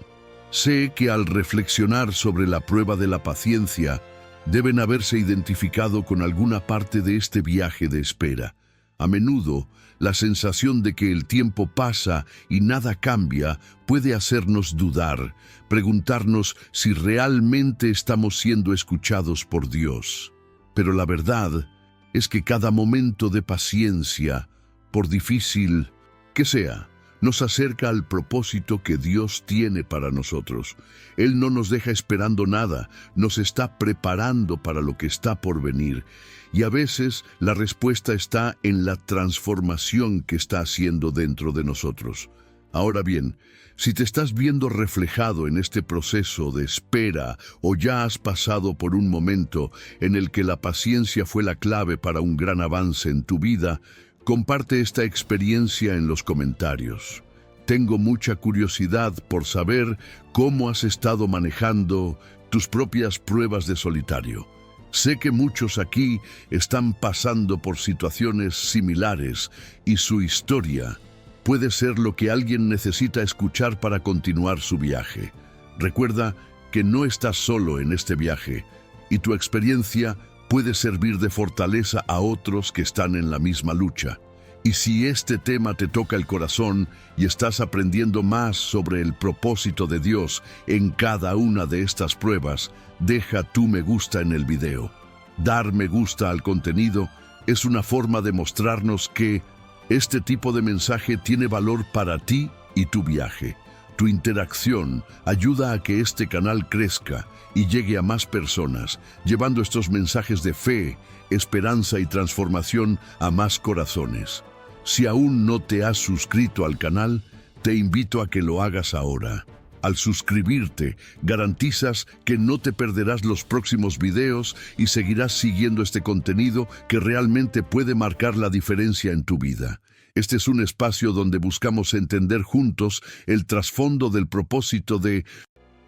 [SPEAKER 1] Sé que al reflexionar sobre la prueba de la paciencia, deben haberse identificado con alguna parte de este viaje de espera. A menudo, la sensación de que el tiempo pasa y nada cambia puede hacernos dudar, preguntarnos si realmente estamos siendo escuchados por Dios. Pero la verdad es que cada momento de paciencia, por difícil que sea, nos acerca al propósito que Dios tiene para nosotros. Él no nos deja esperando nada, nos está preparando para lo que está por venir. Y a veces la respuesta está en la transformación que está haciendo dentro de nosotros. Ahora bien, si te estás viendo reflejado en este proceso de espera o ya has pasado por un momento en el que la paciencia fue la clave para un gran avance en tu vida, comparte esta experiencia en los comentarios. Tengo mucha curiosidad por saber cómo has estado manejando tus propias pruebas de solitario. Sé que muchos aquí están pasando por situaciones similares y su historia puede ser lo que alguien necesita escuchar para continuar su viaje. Recuerda que no estás solo en este viaje y tu experiencia puede servir de fortaleza a otros que están en la misma lucha. Y si este tema te toca el corazón y estás aprendiendo más sobre el propósito de Dios en cada una de estas pruebas, deja tu me gusta en el video. Dar me gusta al contenido es una forma de mostrarnos que este tipo de mensaje tiene valor para ti y tu viaje. Tu interacción ayuda a que este canal crezca y llegue a más personas, llevando estos mensajes de fe, esperanza y transformación a más corazones. Si aún no te has suscrito al canal, te invito a que lo hagas ahora. Al suscribirte, garantizas que no te perderás los próximos videos y seguirás siguiendo este contenido que realmente puede marcar la diferencia en tu vida. Este es un espacio donde buscamos entender juntos el trasfondo del propósito de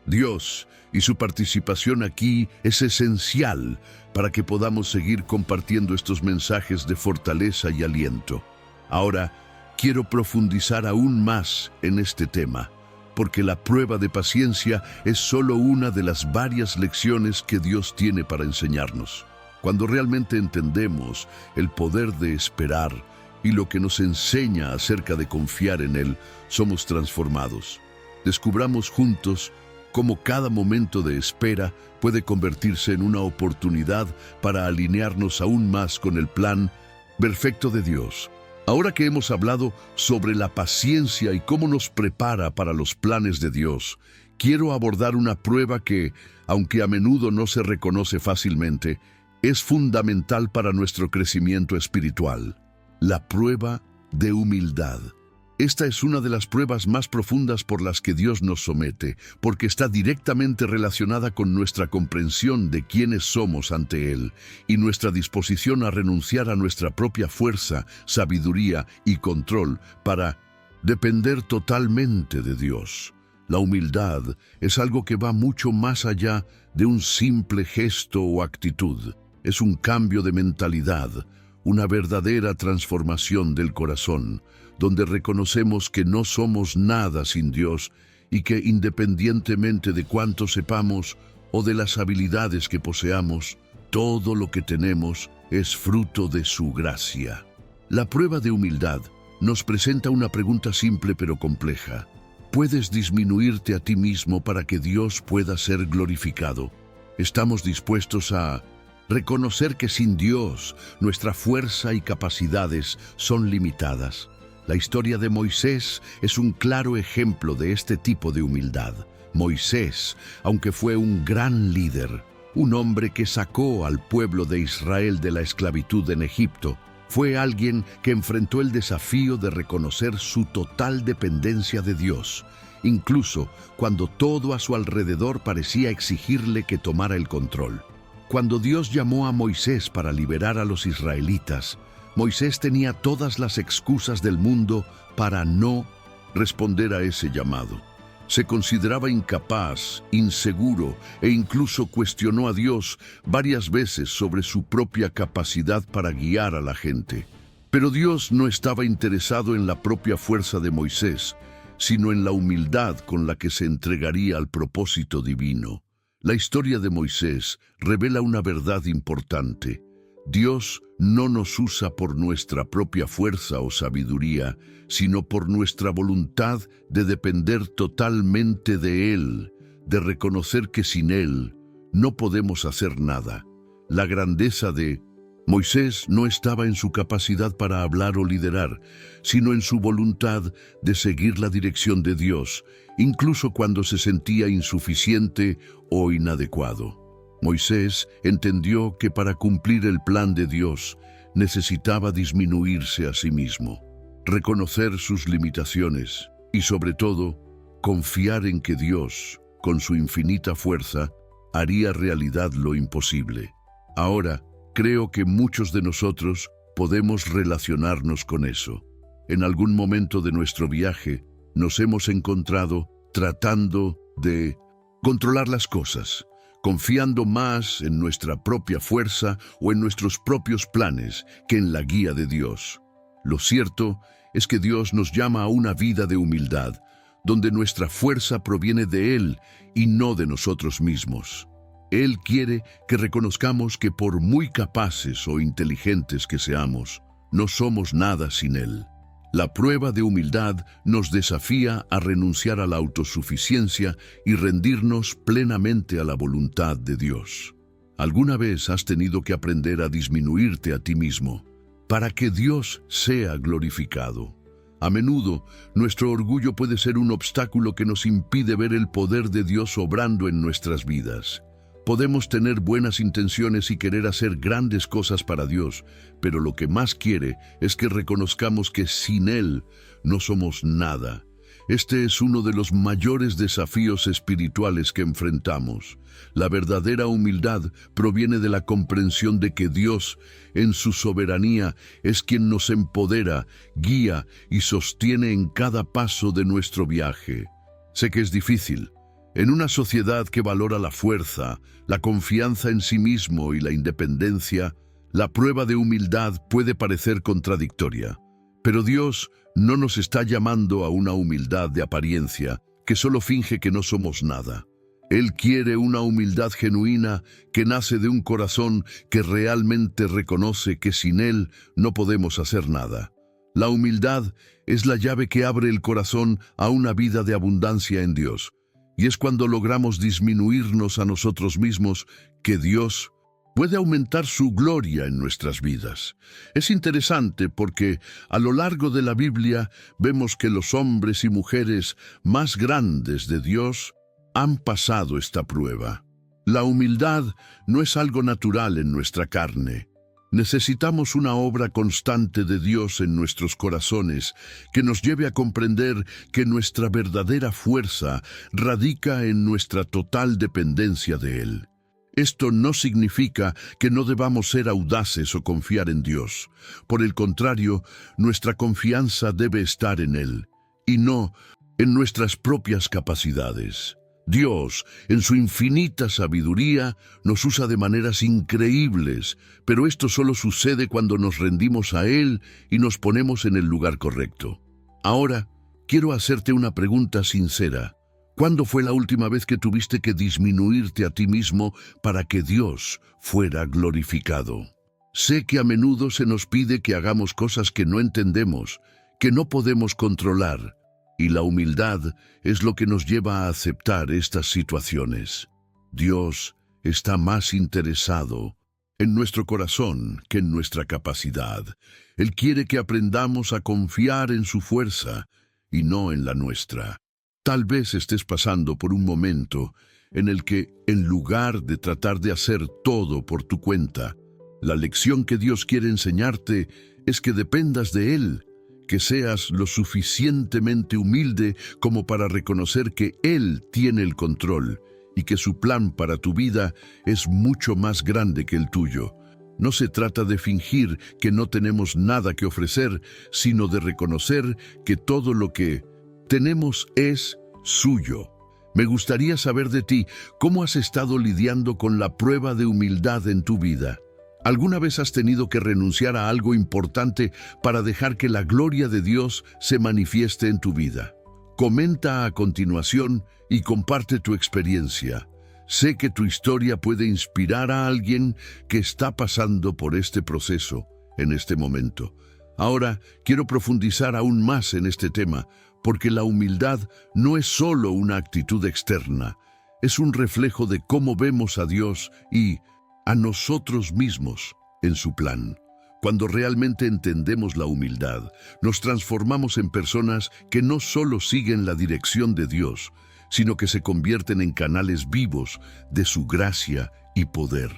[SPEAKER 1] Dios, y su participación aquí es esencial para que podamos seguir compartiendo estos mensajes de fortaleza y aliento. Ahora, quiero profundizar aún más en este tema, porque la prueba de paciencia es solo una de las varias lecciones que Dios tiene para enseñarnos. Cuando realmente entendemos el poder de esperar y lo que nos enseña acerca de confiar en Él, somos transformados. Descubramos juntos cómo cada momento de espera puede convertirse en una oportunidad para alinearnos aún más con el plan perfecto de Dios. Ahora que hemos hablado sobre la paciencia y cómo nos prepara para los planes de Dios, quiero abordar una prueba que, aunque a menudo no se reconoce fácilmente, es fundamental para nuestro crecimiento espiritual: la prueba de humildad. Esta es una de las pruebas más profundas por las que Dios nos somete, porque está directamente relacionada con nuestra comprensión de quiénes somos ante Él y nuestra disposición a renunciar a nuestra propia fuerza, sabiduría y control para depender totalmente de Dios. La humildad es algo que va mucho más allá de un simple gesto o actitud. Es un cambio de mentalidad, una verdadera transformación del corazón, donde reconocemos que no somos nada sin Dios y que independientemente de cuánto sepamos o de las habilidades que poseamos, todo lo que tenemos es fruto de su gracia. La prueba de humildad nos presenta una pregunta simple pero compleja. ¿Puedes disminuirte a ti mismo para que Dios pueda ser glorificado? ¿Estamos dispuestos a reconocer que sin Dios nuestra fuerza y capacidades son limitadas? La historia de Moisés es un claro ejemplo de este tipo de humildad. Moisés, aunque fue un gran líder, un hombre que sacó al pueblo de Israel de la esclavitud en Egipto, fue alguien que enfrentó el desafío de reconocer su total dependencia de Dios, incluso cuando todo a su alrededor parecía exigirle que tomara el control. Cuando Dios llamó a Moisés para liberar a los israelitas, Moisés tenía todas las excusas del mundo para no responder a ese llamado. Se consideraba incapaz, inseguro e incluso cuestionó a Dios varias veces sobre su propia capacidad para guiar a la gente. Pero Dios no estaba interesado en la propia fuerza de Moisés, sino en la humildad con la que se entregaría al propósito divino. La historia de Moisés revela una verdad importante. Dios no nos usa por nuestra propia fuerza o sabiduría, sino por nuestra voluntad de depender totalmente de Él, de reconocer que sin Él no podemos hacer nada. La grandeza de Moisés no estaba en su capacidad para hablar o liderar, sino en su voluntad de seguir la dirección de Dios, incluso cuando se sentía insuficiente o inadecuado. Moisés entendió que para cumplir el plan de Dios necesitaba disminuirse a sí mismo, reconocer sus limitaciones y, sobre todo, confiar en que Dios, con su infinita fuerza, haría realidad lo imposible. Ahora, creo que muchos de nosotros podemos relacionarnos con eso. En algún momento de nuestro viaje nos hemos encontrado tratando de controlar las cosas, confiando más en nuestra propia fuerza o en nuestros propios planes que en la guía de Dios. Lo cierto es que Dios nos llama a una vida de humildad, donde nuestra fuerza proviene de Él y no de nosotros mismos. Él quiere que reconozcamos que por muy capaces o inteligentes que seamos, no somos nada sin Él. La prueba de humildad nos desafía a renunciar a la autosuficiencia y rendirnos plenamente a la voluntad de Dios. ¿Alguna vez has tenido que aprender a disminuirte a ti mismo para que Dios sea glorificado? A menudo, nuestro orgullo puede ser un obstáculo que nos impide ver el poder de Dios obrando en nuestras vidas. Podemos tener buenas intenciones y querer hacer grandes cosas para Dios, pero lo que más quiere es que reconozcamos que sin Él no somos nada. Este es uno de los mayores desafíos espirituales que enfrentamos. La verdadera humildad proviene de la comprensión de que Dios, en su soberanía, es quien nos empodera, guía y sostiene en cada paso de nuestro viaje. Sé que es difícil. En una sociedad que valora la fuerza, la confianza en sí mismo y la independencia, la prueba de humildad puede parecer contradictoria. Pero Dios no nos está llamando a una humildad de apariencia que solo finge que no somos nada. Él quiere una humildad genuina que nace de un corazón que realmente reconoce que sin Él no podemos hacer nada. La humildad es la llave que abre el corazón a una vida de abundancia en Dios. Y es cuando logramos disminuirnos a nosotros mismos que Dios puede aumentar su gloria en nuestras vidas. Es interesante porque a lo largo de la Biblia vemos que los hombres y mujeres más grandes de Dios han pasado esta prueba. La humildad no es algo natural en nuestra carne. Necesitamos una obra constante de Dios en nuestros corazones que nos lleve a comprender que nuestra verdadera fuerza radica en nuestra total dependencia de Él. Esto no significa que no debamos ser audaces o confiar en Dios. Por el contrario, nuestra confianza debe estar en Él, y no en nuestras propias capacidades. Dios, en su infinita sabiduría, nos usa de maneras increíbles, pero esto solo sucede cuando nos rendimos a Él y nos ponemos en el lugar correcto. Ahora, quiero hacerte una pregunta sincera. ¿Cuándo fue la última vez que tuviste que disminuirte a ti mismo para que Dios fuera glorificado? Sé que a menudo se nos pide que hagamos cosas que no entendemos, que no podemos controlar, y la humildad es lo que nos lleva a aceptar estas situaciones. Dios está más interesado en nuestro corazón que en nuestra capacidad. Él quiere que aprendamos a confiar en su fuerza y no en la nuestra. Tal vez estés pasando por un momento en el que, en lugar de tratar de hacer todo por tu cuenta, la lección que Dios quiere enseñarte es que dependas de Él, que seas lo suficientemente humilde como para reconocer que Él tiene el control y que su plan para tu vida es mucho más grande que el tuyo. No se trata de fingir que no tenemos nada que ofrecer, sino de reconocer que todo lo que tenemos es suyo. Me gustaría saber de ti cómo has estado lidiando con la prueba de humildad en tu vida. ¿Alguna vez has tenido que renunciar a algo importante para dejar que la gloria de Dios se manifieste en tu vida? Comenta a continuación y comparte tu experiencia. Sé que tu historia puede inspirar a alguien que está pasando por este proceso en este momento. Ahora quiero profundizar aún más en este tema, porque la humildad no es solo una actitud externa, es un reflejo de cómo vemos a Dios y a nosotros mismos en su plan. Cuando realmente entendemos la humildad, nos transformamos en personas que no solo siguen la dirección de Dios, sino que se convierten en canales vivos de su gracia y poder.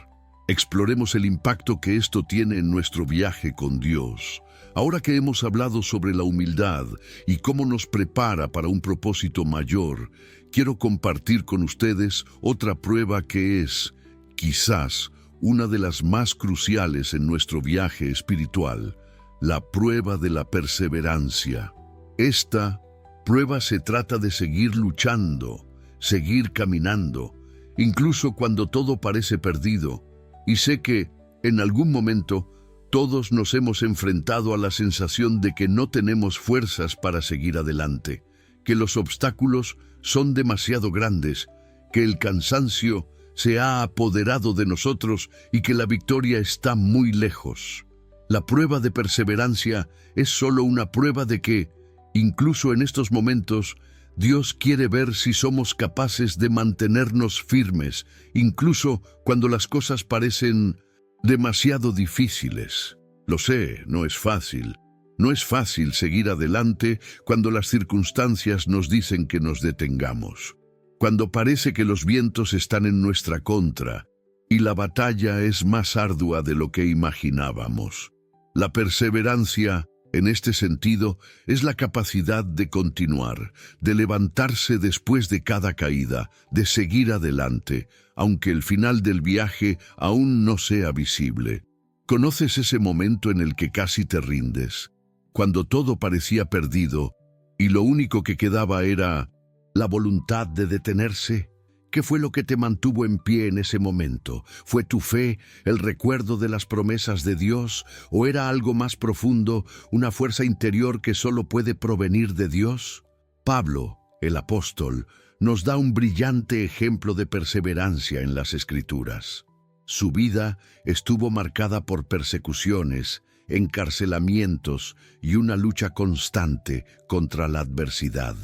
[SPEAKER 1] Exploremos el impacto que esto tiene en nuestro viaje con Dios. Ahora que hemos hablado sobre la humildad y cómo nos prepara para un propósito mayor, quiero compartir con ustedes otra prueba que es, quizás, una de las más cruciales en nuestro viaje espiritual, la prueba de la perseverancia. Esta prueba se trata de seguir luchando, seguir caminando, incluso cuando todo parece perdido. Y sé que, en algún momento, todos nos hemos enfrentado a la sensación de que no tenemos fuerzas para seguir adelante, que los obstáculos son demasiado grandes, que el cansancio se ha apoderado de nosotros y que la victoria está muy lejos. La prueba de perseverancia es solo una prueba de que, incluso en estos momentos, Dios quiere ver si somos capaces de mantenernos firmes, incluso cuando las cosas parecen demasiado difíciles. Lo sé, no es fácil. No es fácil seguir adelante cuando las circunstancias nos dicen que nos detengamos. Cuando parece que los vientos están en nuestra contra y la batalla es más ardua de lo que imaginábamos. La perseverancia, en este sentido, es la capacidad de continuar, de levantarse después de cada caída, de seguir adelante, aunque el final del viaje aún no sea visible. ¿Conoces ese momento en el que casi te rindes? Cuando todo parecía perdido y lo único que quedaba era la voluntad de detenerse. ¿Qué fue lo que te mantuvo en pie en ese momento? ¿Fue tu fe, el recuerdo de las promesas de Dios, o era algo más profundo, una fuerza interior que solo puede provenir de Dios? Pablo, el apóstol, nos da un brillante ejemplo de perseverancia en las Escrituras. Su vida estuvo marcada por persecuciones, encarcelamientos y una lucha constante contra la adversidad.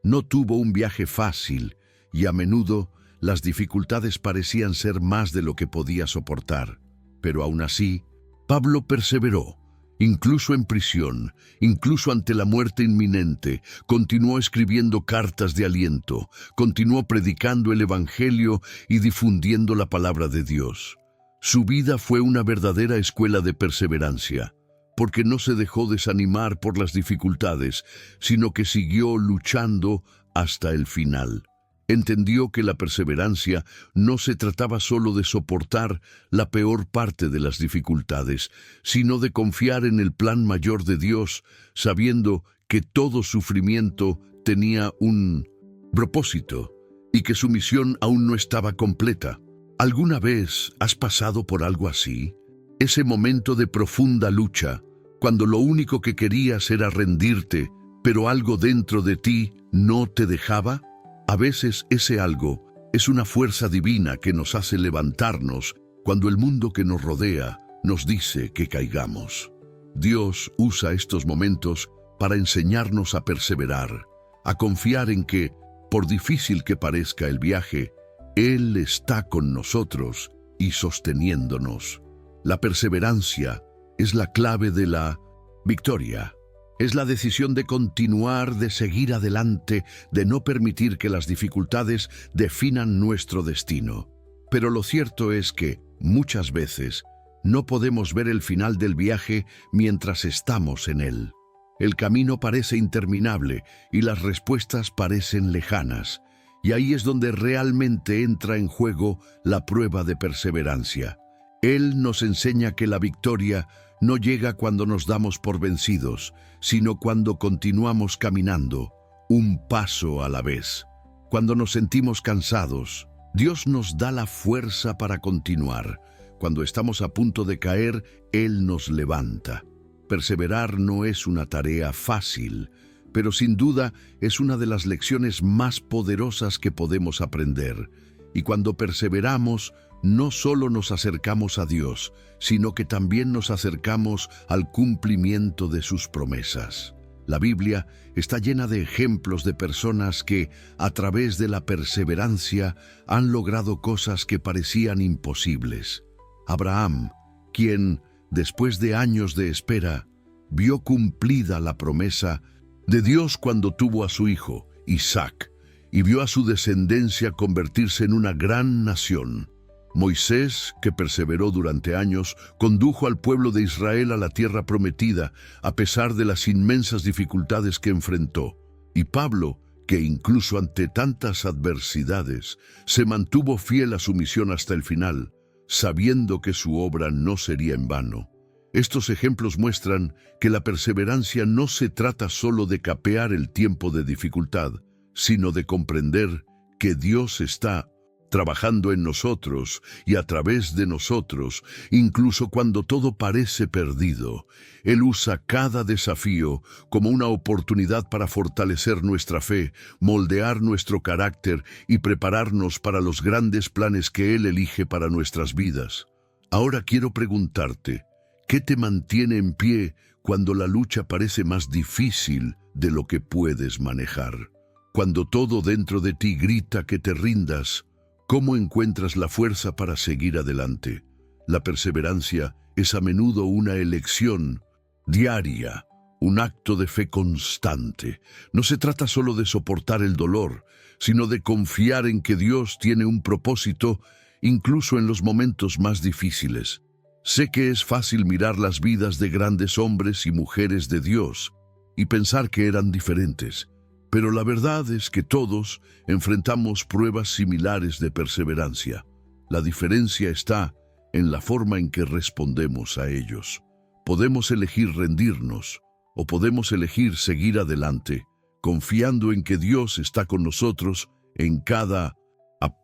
[SPEAKER 1] No tuvo un viaje fácil y a menudo las dificultades parecían ser más de lo que podía soportar. Pero aún así, Pablo perseveró. Incluso en prisión, incluso ante la muerte inminente, continuó escribiendo cartas de aliento, continuó predicando el Evangelio y difundiendo la palabra de Dios. Su vida fue una verdadera escuela de perseverancia, porque no se dejó desanimar por las dificultades, sino que siguió luchando hasta el final. Entendió que la perseverancia no se trataba solo de soportar la peor parte de las dificultades, sino de confiar en el plan mayor de Dios, sabiendo que todo sufrimiento tenía un propósito y que su misión aún no estaba completa. ¿Alguna vez has pasado por algo así? Ese momento de profunda lucha, cuando lo único que querías era rendirte, pero algo dentro de ti no te dejaba. A veces ese algo es una fuerza divina que nos hace levantarnos cuando el mundo que nos rodea nos dice que caigamos. Dios usa estos momentos para enseñarnos a perseverar, a confiar en que, por difícil que parezca el viaje, Él está con nosotros y sosteniéndonos. La perseverancia es la clave de la victoria. Es la decisión de continuar, de seguir adelante, de no permitir que las dificultades definan nuestro destino. Pero lo cierto es que, muchas veces, no podemos ver el final del viaje mientras estamos en él. El camino parece interminable y las respuestas parecen lejanas. Y ahí es donde realmente entra en juego la prueba de perseverancia. Él nos enseña que la victoria no llega cuando nos damos por vencidos, sino cuando continuamos caminando, un paso a la vez. Cuando nos sentimos cansados, Dios nos da la fuerza para continuar. Cuando estamos a punto de caer, Él nos levanta. Perseverar no es una tarea fácil, pero sin duda es una de las lecciones más poderosas que podemos aprender. Y cuando perseveramos, no solo nos acercamos a Dios, sino que también nos acercamos al cumplimiento de sus promesas. La Biblia está llena de ejemplos de personas que, a través de la perseverancia, han logrado cosas que parecían imposibles. Abraham, quien, después de años de espera, vio cumplida la promesa de Dios cuando tuvo a su hijo, Isaac, y vio a su descendencia convertirse en una gran nación. Moisés, que perseveró durante años, condujo al pueblo de Israel a la tierra prometida, a pesar de las inmensas dificultades que enfrentó. Y Pablo, que incluso ante tantas adversidades, se mantuvo fiel a su misión hasta el final, sabiendo que su obra no sería en vano. Estos ejemplos muestran que la perseverancia no se trata solo de capear el tiempo de dificultad, sino de comprender que Dios está trabajando en nosotros y a través de nosotros, incluso cuando todo parece perdido. Él usa cada desafío como una oportunidad para fortalecer nuestra fe, moldear nuestro carácter y prepararnos para los grandes planes que Él elige para nuestras vidas. Ahora quiero preguntarte, ¿qué te mantiene en pie cuando la lucha parece más difícil de lo que puedes manejar? Cuando todo dentro de ti grita que te rindas, ¿cómo encuentras la fuerza para seguir adelante? La perseverancia es a menudo una elección diaria, un acto de fe constante. No se trata solo de soportar el dolor, sino de confiar en que Dios tiene un propósito, incluso en los momentos más difíciles. Sé que es fácil mirar las vidas de grandes hombres y mujeres de Dios y pensar que eran diferentes, pero la verdad es que todos enfrentamos pruebas similares de perseverancia. La diferencia está en la forma en que respondemos a ellos. Podemos elegir rendirnos o podemos elegir seguir adelante, confiando en que Dios está con nosotros en cada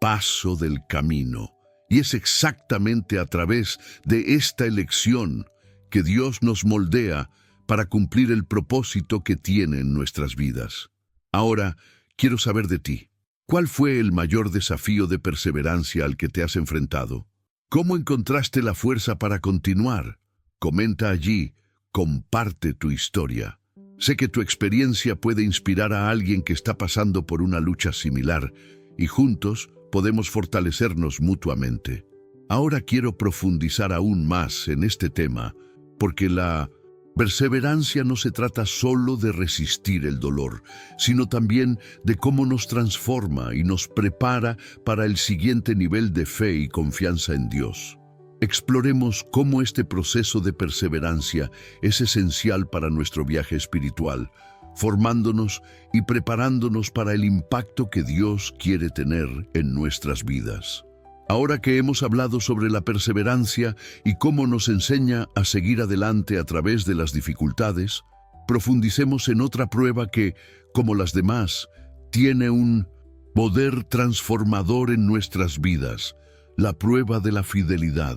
[SPEAKER 1] paso del camino. Y es exactamente a través de esta elección que Dios nos moldea para cumplir el propósito que tiene en nuestras vidas. Ahora, quiero saber de ti. ¿Cuál fue el mayor desafío de perseverancia al que te has enfrentado? ¿Cómo encontraste la fuerza para continuar? Comenta allí, comparte tu historia. Sé que tu experiencia puede inspirar a alguien que está pasando por una lucha similar y juntos podemos fortalecernos mutuamente. Ahora quiero profundizar aún más en este tema, porque la perseverancia no se trata solo de resistir el dolor, sino también de cómo nos transforma y nos prepara para el siguiente nivel de fe y confianza en Dios. Exploremos cómo este proceso de perseverancia es esencial para nuestro viaje espiritual, formándonos y preparándonos para el impacto que Dios quiere tener en nuestras vidas. Ahora que hemos hablado sobre la perseverancia y cómo nos enseña a seguir adelante a través de las dificultades, profundicemos en otra prueba que, como las demás, tiene un poder transformador en nuestras vidas: la prueba de la fidelidad.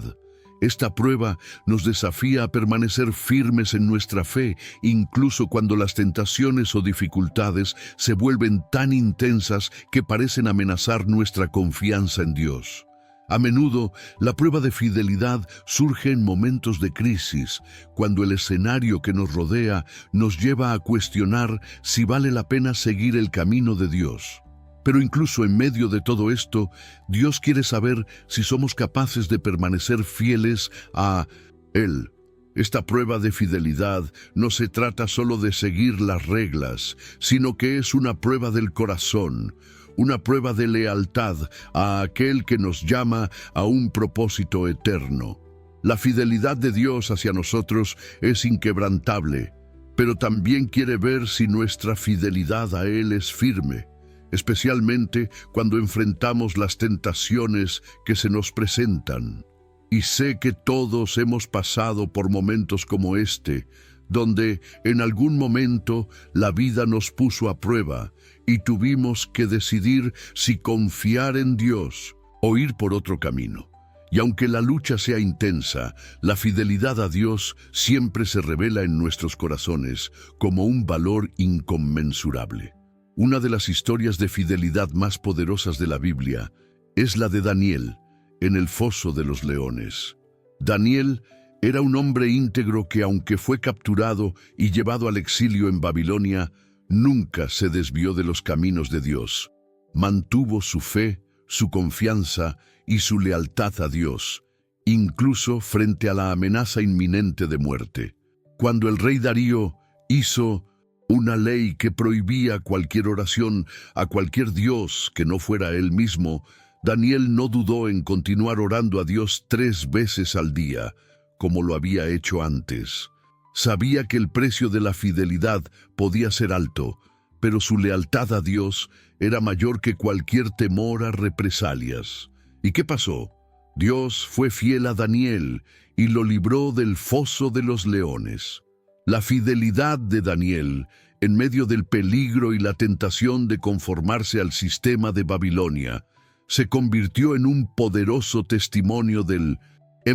[SPEAKER 1] Esta prueba nos desafía a permanecer firmes en nuestra fe, incluso cuando las tentaciones o dificultades se vuelven tan intensas que parecen amenazar nuestra confianza en Dios. A menudo, la prueba de fidelidad surge en momentos de crisis, cuando el escenario que nos rodea nos lleva a cuestionar si vale la pena seguir el camino de Dios. Pero incluso en medio de todo esto, Dios quiere saber si somos capaces de permanecer fieles a Él. Esta prueba de fidelidad no se trata solo de seguir las reglas, sino que es una prueba del corazón, una prueba de lealtad a aquel que nos llama a un propósito eterno. La fidelidad de Dios hacia nosotros es inquebrantable, pero también quiere ver si nuestra fidelidad a Él es firme, especialmente cuando enfrentamos las tentaciones que se nos presentan. Y sé que todos hemos pasado por momentos como este, donde en algún momento la vida nos puso a prueba y tuvimos que decidir si confiar en Dios o ir por otro camino. Y aunque la lucha sea intensa, la fidelidad a Dios siempre se revela en nuestros corazones como un valor inconmensurable. Una de las historias de fidelidad más poderosas de la Biblia es la de Daniel en el foso de los leones. Daniel era un hombre íntegro que, aunque fue capturado y llevado al exilio en Babilonia, nunca se desvió de los caminos de Dios. Mantuvo su fe, su confianza y su lealtad a Dios, incluso frente a la amenaza inminente de muerte. Cuando el rey Darío hizo una ley que prohibía cualquier oración a cualquier dios que no fuera él mismo, Daniel no dudó en continuar orando a Dios 3 veces al día, como lo había hecho antes. Sabía que el precio de la fidelidad podía ser alto, pero su lealtad a Dios era mayor que cualquier temor a represalias. ¿Y qué pasó? Dios fue fiel a Daniel y lo libró del foso de los leones. La fidelidad de Daniel, en medio del peligro y la tentación de conformarse al sistema de Babilonia, se convirtió en un poderoso testimonio del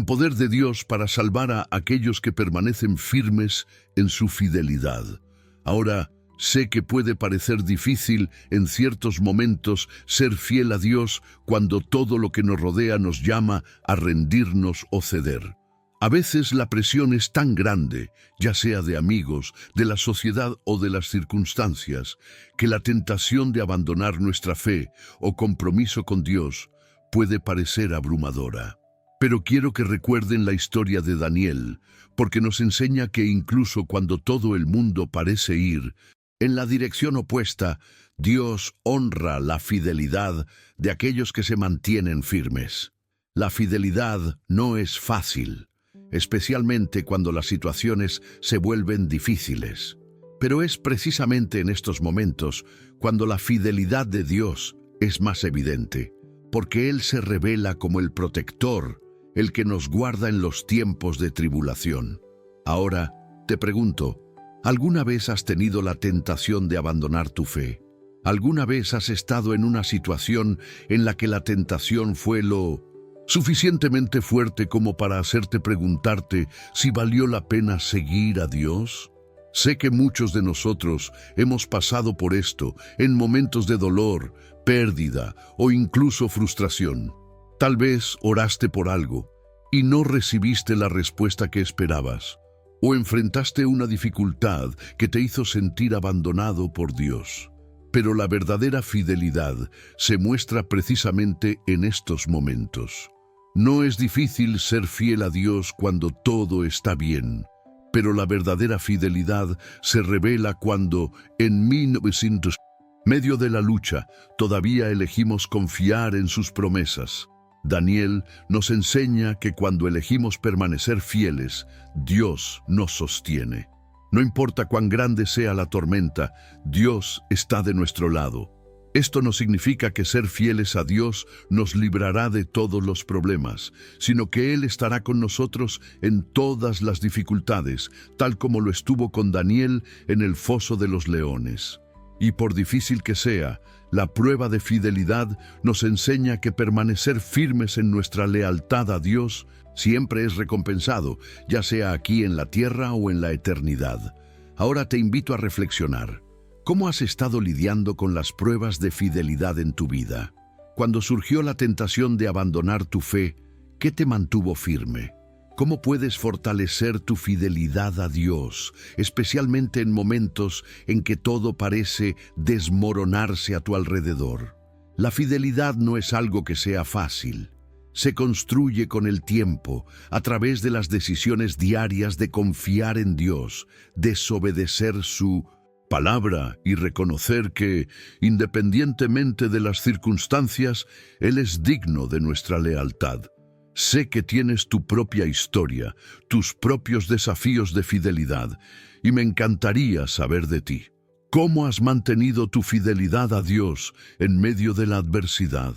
[SPEAKER 1] poder de Dios para salvar a aquellos que permanecen firmes en su fidelidad. Ahora, sé que puede parecer difícil en ciertos momentos ser fiel a Dios cuando todo lo que nos rodea nos llama a rendirnos o ceder. A veces la presión es tan grande, ya sea de amigos, de la sociedad o de las circunstancias, que la tentación de abandonar nuestra fe o compromiso con Dios puede parecer abrumadora. Pero quiero que recuerden la historia de Daniel, porque nos enseña que incluso cuando todo el mundo parece ir en la dirección opuesta, Dios honra la fidelidad de aquellos que se mantienen firmes. La fidelidad no es fácil, especialmente cuando las situaciones se vuelven difíciles. Pero es precisamente en estos momentos cuando la fidelidad de Dios es más evidente, porque Él se revela como el protector, el que nos guarda en los tiempos de tribulación. Ahora, te pregunto, ¿alguna vez has tenido la tentación de abandonar tu fe? ¿Alguna vez has estado en una situación en la que la tentación fue lo suficientemente fuerte como para hacerte preguntarte si valió la pena seguir a Dios? Sé que muchos de nosotros hemos pasado por esto en momentos de dolor, pérdida o incluso frustración. Tal vez oraste por algo y no recibiste la respuesta que esperabas, o enfrentaste una dificultad que te hizo sentir abandonado por Dios. Pero la verdadera fidelidad se muestra precisamente en estos momentos. No es difícil ser fiel a Dios cuando todo está bien, pero la verdadera fidelidad se revela cuando, en 1900, medio de la lucha, todavía elegimos confiar en sus promesas. Daniel nos enseña que cuando elegimos permanecer fieles, Dios nos sostiene. No importa cuán grande sea la tormenta, Dios está de nuestro lado. Esto no significa que ser fieles a Dios nos librará de todos los problemas, sino que Él estará con nosotros en todas las dificultades, tal como lo estuvo con Daniel en el foso de los leones. Y por difícil que sea, la prueba de fidelidad nos enseña que permanecer firmes en nuestra lealtad a Dios siempre es recompensado, ya sea aquí en la tierra o en la eternidad. Ahora te invito a reflexionar. ¿Cómo has estado lidiando con las pruebas de fidelidad en tu vida? Cuando surgió la tentación de abandonar tu fe, ¿qué te mantuvo firme? ¿Cómo puedes fortalecer tu fidelidad a Dios, especialmente en momentos en que todo parece desmoronarse a tu alrededor? La fidelidad no es algo que sea fácil. Se construye con el tiempo, a través de las decisiones diarias de confiar en Dios, desobedecer su palabra y reconocer que, independientemente de las circunstancias, Él es digno de nuestra lealtad. Sé que tienes tu propia historia, tus propios desafíos de fidelidad, y me encantaría saber de ti. ¿Cómo has mantenido tu fidelidad a Dios en medio de la adversidad?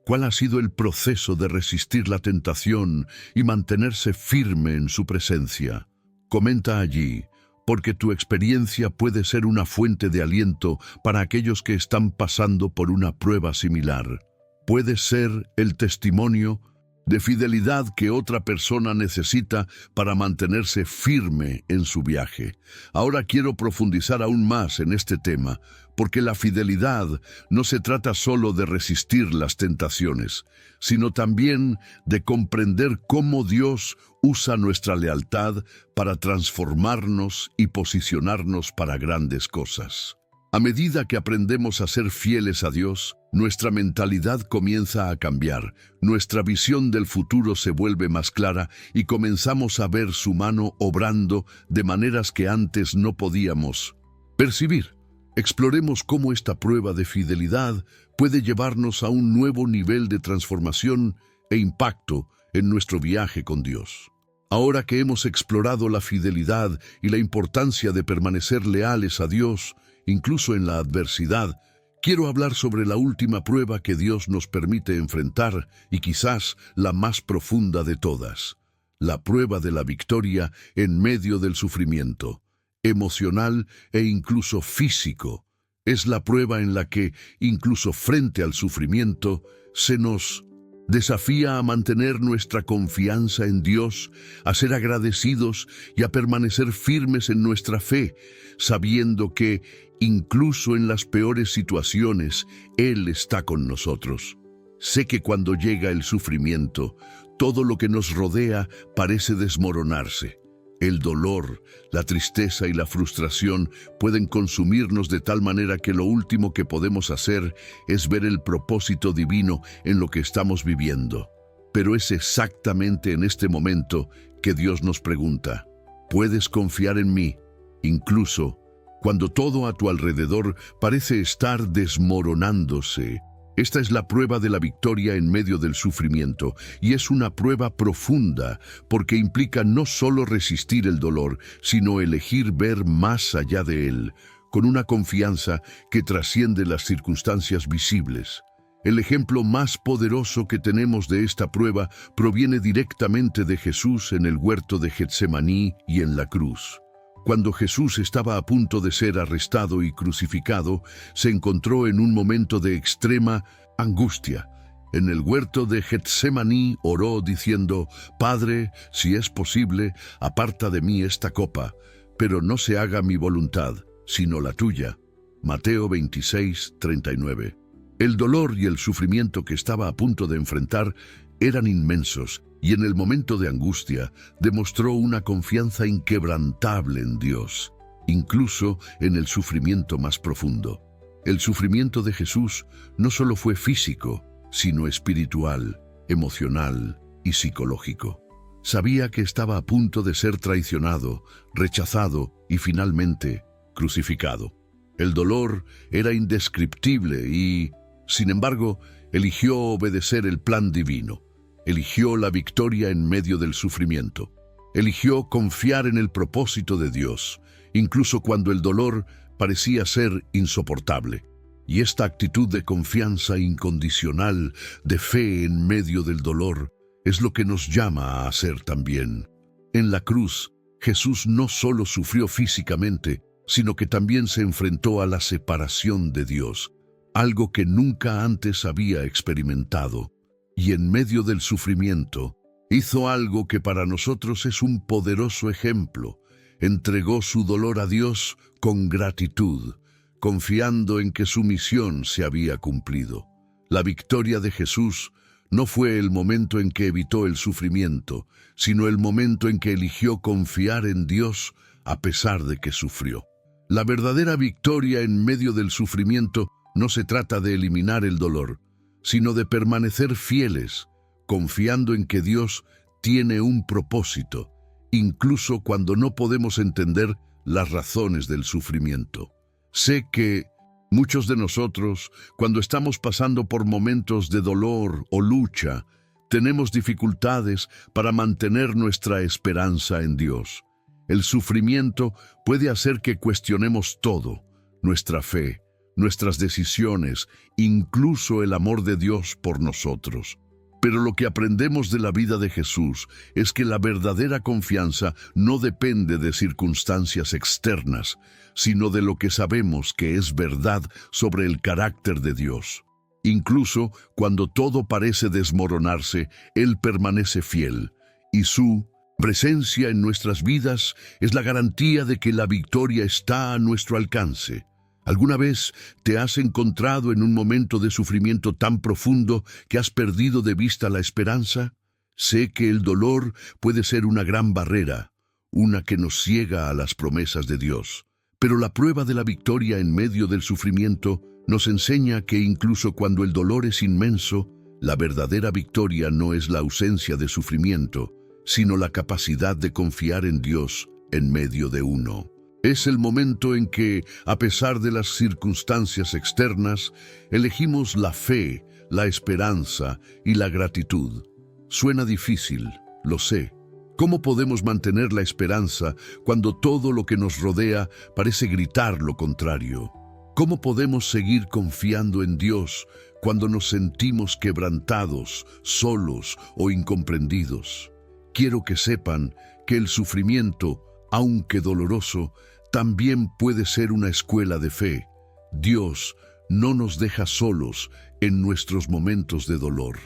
[SPEAKER 1] ¿Cuál ha sido el proceso de resistir la tentación y mantenerse firme en su presencia? Comenta allí, porque tu experiencia puede ser una fuente de aliento para aquellos que están pasando por una prueba similar. Puede ser el testimonio de fidelidad que otra persona necesita para mantenerse firme en su viaje. Ahora quiero profundizar aún más en este tema, porque la fidelidad no se trata solo de resistir las tentaciones, sino también de comprender cómo Dios usa nuestra lealtad para transformarnos y posicionarnos para grandes cosas. A medida que aprendemos a ser fieles a Dios, nuestra mentalidad comienza a cambiar, nuestra visión del futuro se vuelve más clara y comenzamos a ver su mano obrando de maneras que antes no podíamos percibir. Exploremos cómo esta prueba de fidelidad puede llevarnos a un nuevo nivel de transformación e impacto en nuestro viaje con Dios. Ahora que hemos explorado la fidelidad y la importancia de permanecer leales a Dios, incluso en la adversidad, quiero hablar sobre la última prueba que Dios nos permite enfrentar y quizás la más profunda de todas, la prueba de la victoria en medio del sufrimiento, emocional e incluso físico. Es la prueba en la que, incluso frente al sufrimiento, se nos desafía a mantener nuestra confianza en Dios, a ser agradecidos y a permanecer firmes en nuestra fe, sabiendo que, incluso en las peores situaciones, Él está con nosotros. Sé que cuando llega el sufrimiento, todo lo que nos rodea parece desmoronarse. El dolor, la tristeza y la frustración pueden consumirnos de tal manera que lo último que podemos hacer es ver el propósito divino en lo que estamos viviendo. Pero es exactamente en este momento que Dios nos pregunta, ¿puedes confiar en mí, incluso cuando todo a tu alrededor parece estar desmoronándose? Esta es la prueba de la victoria en medio del sufrimiento, y es una prueba profunda, porque implica no solo resistir el dolor, sino elegir ver más allá de él, con una confianza que trasciende las circunstancias visibles. El ejemplo más poderoso que tenemos de esta prueba proviene directamente de Jesús en el huerto de Getsemaní y en la cruz. Cuando Jesús estaba a punto de ser arrestado y crucificado, se encontró en un momento de extrema angustia. En el huerto de Getsemaní oró diciendo, «Padre, si es posible, aparta de mí esta copa, pero no se haga mi voluntad, sino la tuya». Mateo 26:39. El dolor y el sufrimiento que estaba a punto de enfrentar eran inmensos y en el momento de angustia demostró una confianza inquebrantable en Dios, incluso en el sufrimiento más profundo. El sufrimiento de Jesús no solo fue físico, sino espiritual, emocional y psicológico. Sabía que estaba a punto de ser traicionado, rechazado y finalmente crucificado. El dolor era indescriptible y, sin embargo, eligió obedecer el plan divino. Eligió la victoria en medio del sufrimiento. Eligió confiar en el propósito de Dios, incluso cuando el dolor parecía ser insoportable. Y esta actitud de confianza incondicional, de fe en medio del dolor, es lo que nos llama a hacer también. En la cruz, Jesús no solo sufrió físicamente, sino que también se enfrentó a la separación de Dios, algo que nunca antes había experimentado. Y en medio del sufrimiento, hizo algo que para nosotros es un poderoso ejemplo. Entregó su dolor a Dios con gratitud, confiando en que su misión se había cumplido. La victoria de Jesús no fue el momento en que evitó el sufrimiento, sino el momento en que eligió confiar en Dios a pesar de que sufrió. La verdadera victoria en medio del sufrimiento no se trata de eliminar el dolor, sino de permanecer fieles, confiando en que Dios tiene un propósito, incluso cuando no podemos entender las razones del sufrimiento. Sé que muchos de nosotros, cuando estamos pasando por momentos de dolor o lucha, tenemos dificultades para mantener nuestra esperanza en Dios. El sufrimiento puede hacer que cuestionemos todo, nuestra fe, nuestras decisiones, incluso el amor de Dios por nosotros. Pero lo que aprendemos de la vida de Jesús es que la verdadera confianza no depende de circunstancias externas, sino de lo que sabemos que es verdad sobre el carácter de Dios. Incluso cuando todo parece desmoronarse, Él permanece fiel, y su presencia en nuestras vidas es la garantía de que la victoria está a nuestro alcance. ¿Alguna vez te has encontrado en un momento de sufrimiento tan profundo que has perdido de vista la esperanza? Sé que el dolor puede ser una gran barrera, una que nos ciega a las promesas de Dios. Pero la prueba de la victoria en medio del sufrimiento nos enseña que incluso cuando el dolor es inmenso, la verdadera victoria no es la ausencia de sufrimiento, sino la capacidad de confiar en Dios en medio de uno. Es el momento en que, a pesar de las circunstancias externas, elegimos la fe, la esperanza y la gratitud. Suena difícil, lo sé. ¿Cómo podemos mantener la esperanza cuando todo lo que nos rodea parece gritar lo contrario? ¿Cómo podemos seguir confiando en Dios cuando nos sentimos quebrantados, solos o incomprendidos? Quiero que sepan que el sufrimiento, aunque doloroso, también puede ser una escuela de fe. Dios no nos deja solos en nuestros momentos de dolor.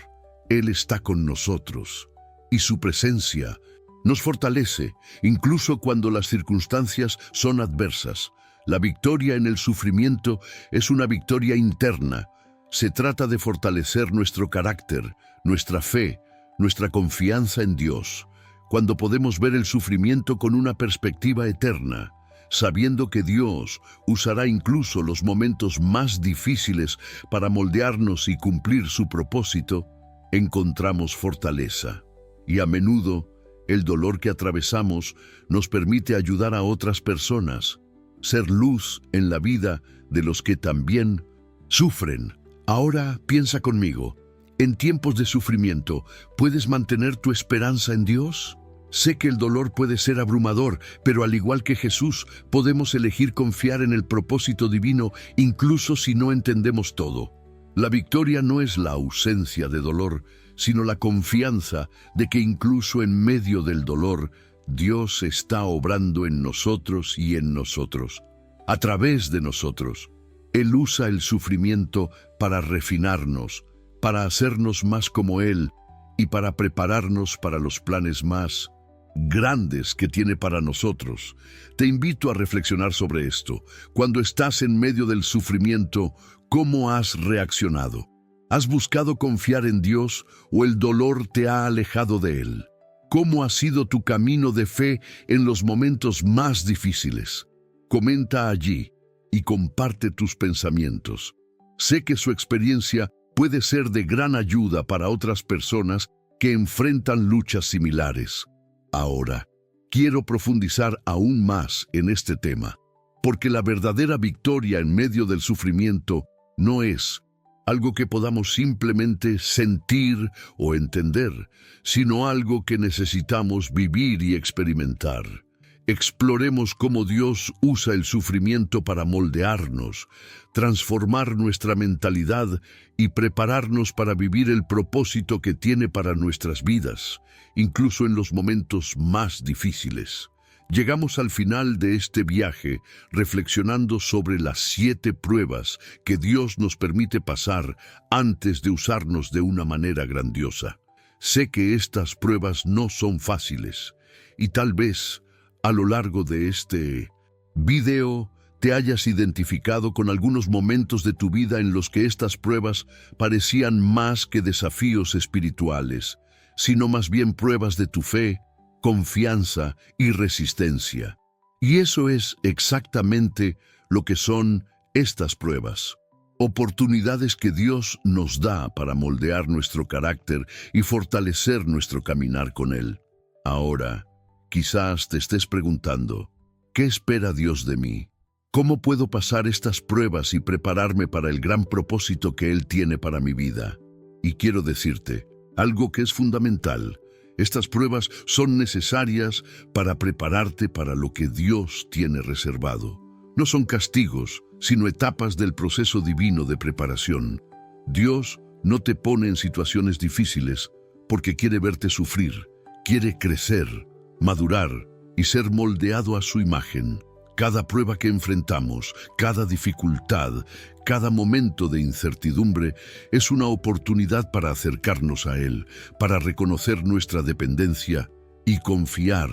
[SPEAKER 1] Él está con nosotros, y su presencia nos fortalece, incluso cuando las circunstancias son adversas. La victoria en el sufrimiento es una victoria interna. Se trata de fortalecer nuestro carácter, nuestra fe, nuestra confianza en Dios, cuando podemos ver el sufrimiento con una perspectiva eterna, sabiendo que Dios usará incluso los momentos más difíciles para moldearnos y cumplir su propósito, encontramos fortaleza. Y a menudo, el dolor que atravesamos nos permite ayudar a otras personas, ser luz en la vida de los que también sufren. Ahora piensa conmigo, en tiempos de sufrimiento, ¿puedes mantener tu esperanza en Dios? Sé que el dolor puede ser abrumador, pero al igual que Jesús, podemos elegir confiar en el propósito divino incluso si no entendemos todo. La victoria no es la ausencia de dolor, sino la confianza de que incluso en medio del dolor, Dios está obrando en nosotros y en nosotros, a través de nosotros. Él usa el sufrimiento para refinarnos, para hacernos más como Él y para prepararnos para los planes más grandes que tiene para nosotros. Te invito a reflexionar sobre esto. Cuando estás en medio del sufrimiento, ¿cómo has reaccionado? ¿Has buscado confiar en Dios o el dolor te ha alejado de Él? ¿Cómo ha sido tu camino de fe en los momentos más difíciles? Comenta allí y comparte tus pensamientos. Sé que su experiencia puede ser de gran ayuda para otras personas que enfrentan luchas similares. Ahora, quiero profundizar aún más en este tema, porque la verdadera victoria en medio del sufrimiento no es algo que podamos simplemente sentir o entender, sino algo que necesitamos vivir y experimentar. Exploremos cómo Dios usa el sufrimiento para moldearnos, transformar nuestra mentalidad y prepararnos para vivir el propósito que tiene para nuestras vidas, incluso en los momentos más difíciles. Llegamos al final de este viaje reflexionando sobre las 7 pruebas que Dios nos permite pasar antes de usarnos de una manera grandiosa. Sé que estas pruebas no son fáciles y tal vez a lo largo de este video te hayas identificado con algunos momentos de tu vida en los que estas pruebas parecían más que desafíos espirituales, sino más bien pruebas de tu fe, confianza y resistencia. Y eso es exactamente lo que son estas pruebas. Oportunidades que Dios nos da para moldear nuestro carácter y fortalecer nuestro caminar con Él. Ahora, quizás te estés preguntando, ¿qué espera Dios de mí? ¿Cómo puedo pasar estas pruebas y prepararme para el gran propósito que Él tiene para mi vida? Y quiero decirte algo que es fundamental. Estas pruebas son necesarias para prepararte para lo que Dios tiene reservado. No son castigos, sino etapas del proceso divino de preparación. Dios no te pone en situaciones difíciles porque quiere verte sufrir, quiere crecer, madurar y ser moldeado a su imagen. Cada prueba que enfrentamos, cada dificultad, cada momento de incertidumbre es una oportunidad para acercarnos a Él, para reconocer nuestra dependencia y confiar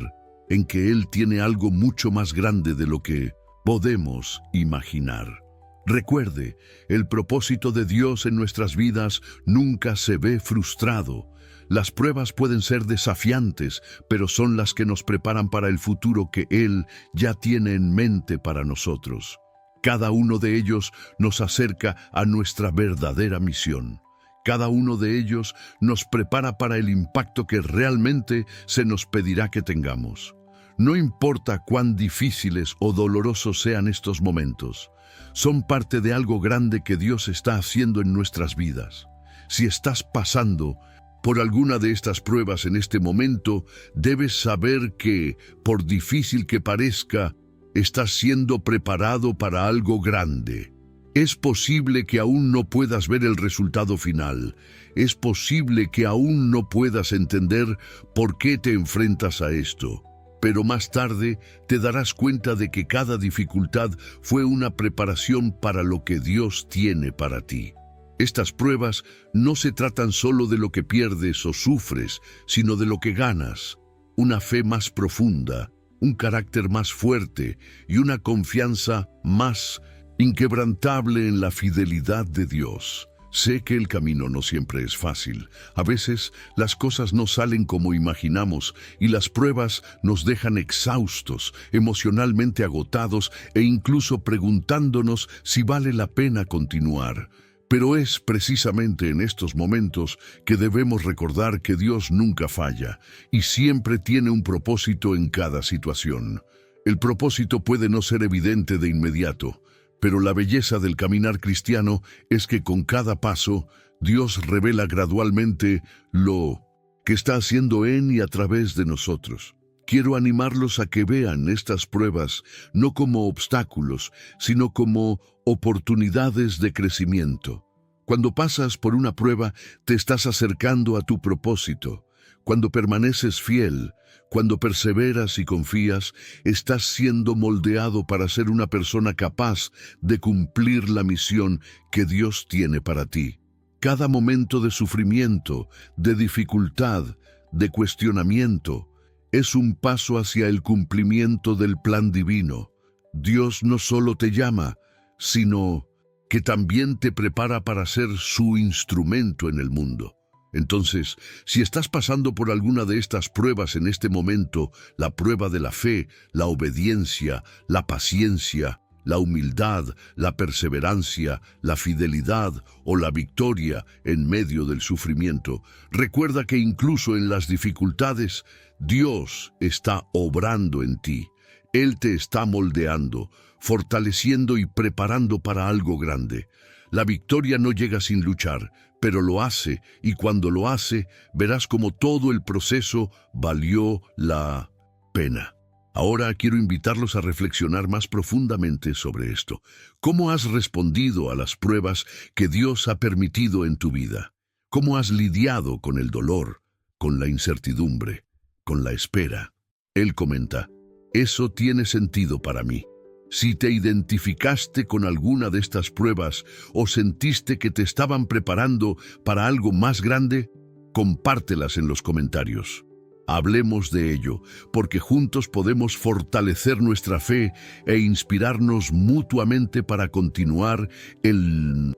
[SPEAKER 1] en que Él tiene algo mucho más grande de lo que podemos imaginar. Recuerde, el propósito de Dios en nuestras vidas nunca se ve frustrado. Las pruebas pueden ser desafiantes, pero son las que nos preparan para el futuro que Él ya tiene en mente para nosotros. Cada uno de ellos nos acerca a nuestra verdadera misión. Cada uno de ellos nos prepara para el impacto que realmente se nos pedirá que tengamos. No importa cuán difíciles o dolorosos sean estos momentos, son parte de algo grande que Dios está haciendo en nuestras vidas. Si estás pasando por alguna de estas pruebas en este momento, debes saber que, por difícil que parezca, estás siendo preparado para algo grande. Es posible que aún no puedas ver el resultado final. Es posible que aún no puedas entender por qué te enfrentas a esto. Pero más tarde te darás cuenta de que cada dificultad fue una preparación para lo que Dios tiene para ti. Estas pruebas no se tratan solo de lo que pierdes o sufres, sino de lo que ganas. Una fe más profunda, un carácter más fuerte y una confianza más inquebrantable en la fidelidad de Dios. Sé que el camino no siempre es fácil. A veces las cosas no salen como imaginamos y las pruebas nos dejan exhaustos, emocionalmente agotados e incluso preguntándonos si vale la pena continuar. Pero es precisamente en estos momentos que debemos recordar que Dios nunca falla y siempre tiene un propósito en cada situación. El propósito puede no ser evidente de inmediato, pero la belleza del caminar cristiano es que con cada paso Dios revela gradualmente lo que está haciendo en y a través de nosotros. Quiero animarlos a que vean estas pruebas no como obstáculos, sino como oportunidades de crecimiento. Cuando pasas por una prueba, te estás acercando a tu propósito. Cuando permaneces fiel, cuando perseveras y confías, estás siendo moldeado para ser una persona capaz de cumplir la misión que Dios tiene para ti. Cada momento de sufrimiento, de dificultad, de cuestionamiento, es un paso hacia el cumplimiento del plan divino. Dios no solo te llama, sino que también te prepara para ser su instrumento en el mundo. Entonces, si estás pasando por alguna de estas pruebas en este momento, la prueba de la fe, la obediencia, la paciencia, la humildad, la perseverancia, la fidelidad o la victoria en medio del sufrimiento, recuerda que incluso en las dificultades, Dios está obrando en ti. Él te está moldeando, fortaleciendo y preparando para algo grande. La victoria no llega sin luchar, pero lo hace, y cuando lo hace, verás como todo el proceso valió la pena. Ahora quiero invitarlos a reflexionar más profundamente sobre esto. ¿Cómo has respondido a las pruebas que Dios ha permitido en tu vida? ¿Cómo has lidiado con el dolor, con la incertidumbre, con la espera? Él comenta, eso tiene sentido para mí. Si te identificaste con alguna de estas pruebas o sentiste que te estaban preparando para algo más grande, compártelas en los comentarios. Hablemos de ello, porque juntos podemos fortalecer nuestra fe e inspirarnos mutuamente para continuar en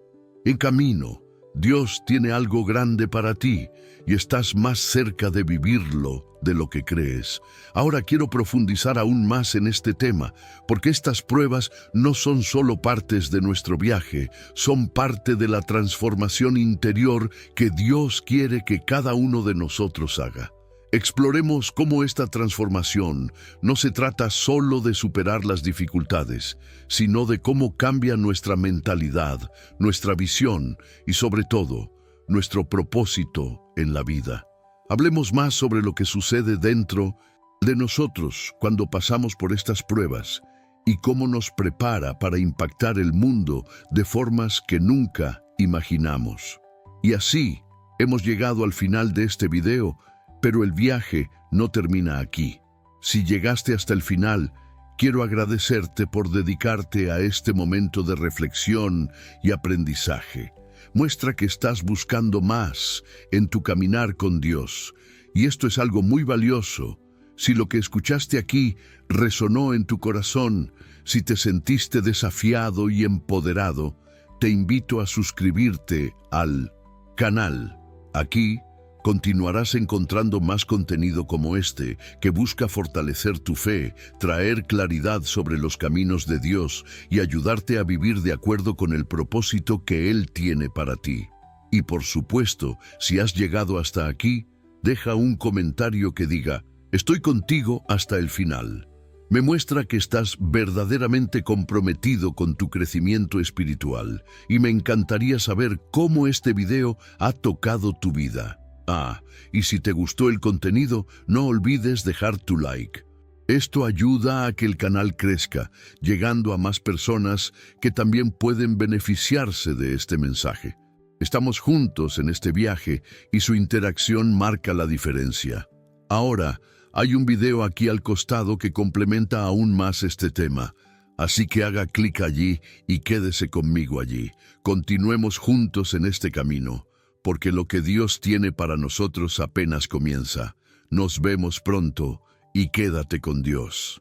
[SPEAKER 1] camino. Dios tiene algo grande para ti y estás más cerca de vivirlo de lo que crees. Ahora quiero profundizar aún más en este tema, porque estas pruebas no son solo partes de nuestro viaje, son parte de la transformación interior que Dios quiere que cada uno de nosotros haga. Exploremos cómo esta transformación no se trata solo de superar las dificultades, sino de cómo cambia nuestra mentalidad, nuestra visión y, sobre todo, nuestro propósito en la vida. Hablemos más sobre lo que sucede dentro de nosotros cuando pasamos por estas pruebas y cómo nos prepara para impactar el mundo de formas que nunca imaginamos. Y así, hemos llegado al final de este video, pero el viaje no termina aquí. Si llegaste hasta el final, quiero agradecerte por dedicarte a este momento de reflexión y aprendizaje. Muestra que estás buscando más en tu caminar con Dios, y esto es algo muy valioso. Si lo que escuchaste aquí resonó en tu corazón, si te sentiste desafiado y empoderado, te invito a suscribirte al canal. Aquí continuarás encontrando más contenido como este, que busca fortalecer tu fe, traer claridad sobre los caminos de Dios y ayudarte a vivir de acuerdo con el propósito que Él tiene para ti. Y por supuesto, si has llegado hasta aquí, deja un comentario que diga, estoy contigo hasta el final. Me muestra que estás verdaderamente comprometido con tu crecimiento espiritual y me encantaría saber cómo este video ha tocado tu vida. Y si te gustó el contenido, no olvides dejar tu like. Esto ayuda a que el canal crezca, llegando a más personas que también pueden beneficiarse de este mensaje. Estamos juntos en este viaje y su interacción marca la diferencia. Ahora, hay un video aquí al costado que complementa aún más este tema. Así que haga clic allí y quédese conmigo allí. Continuemos juntos en este camino, porque lo que Dios tiene para nosotros apenas comienza. Nos vemos pronto y quédate con Dios.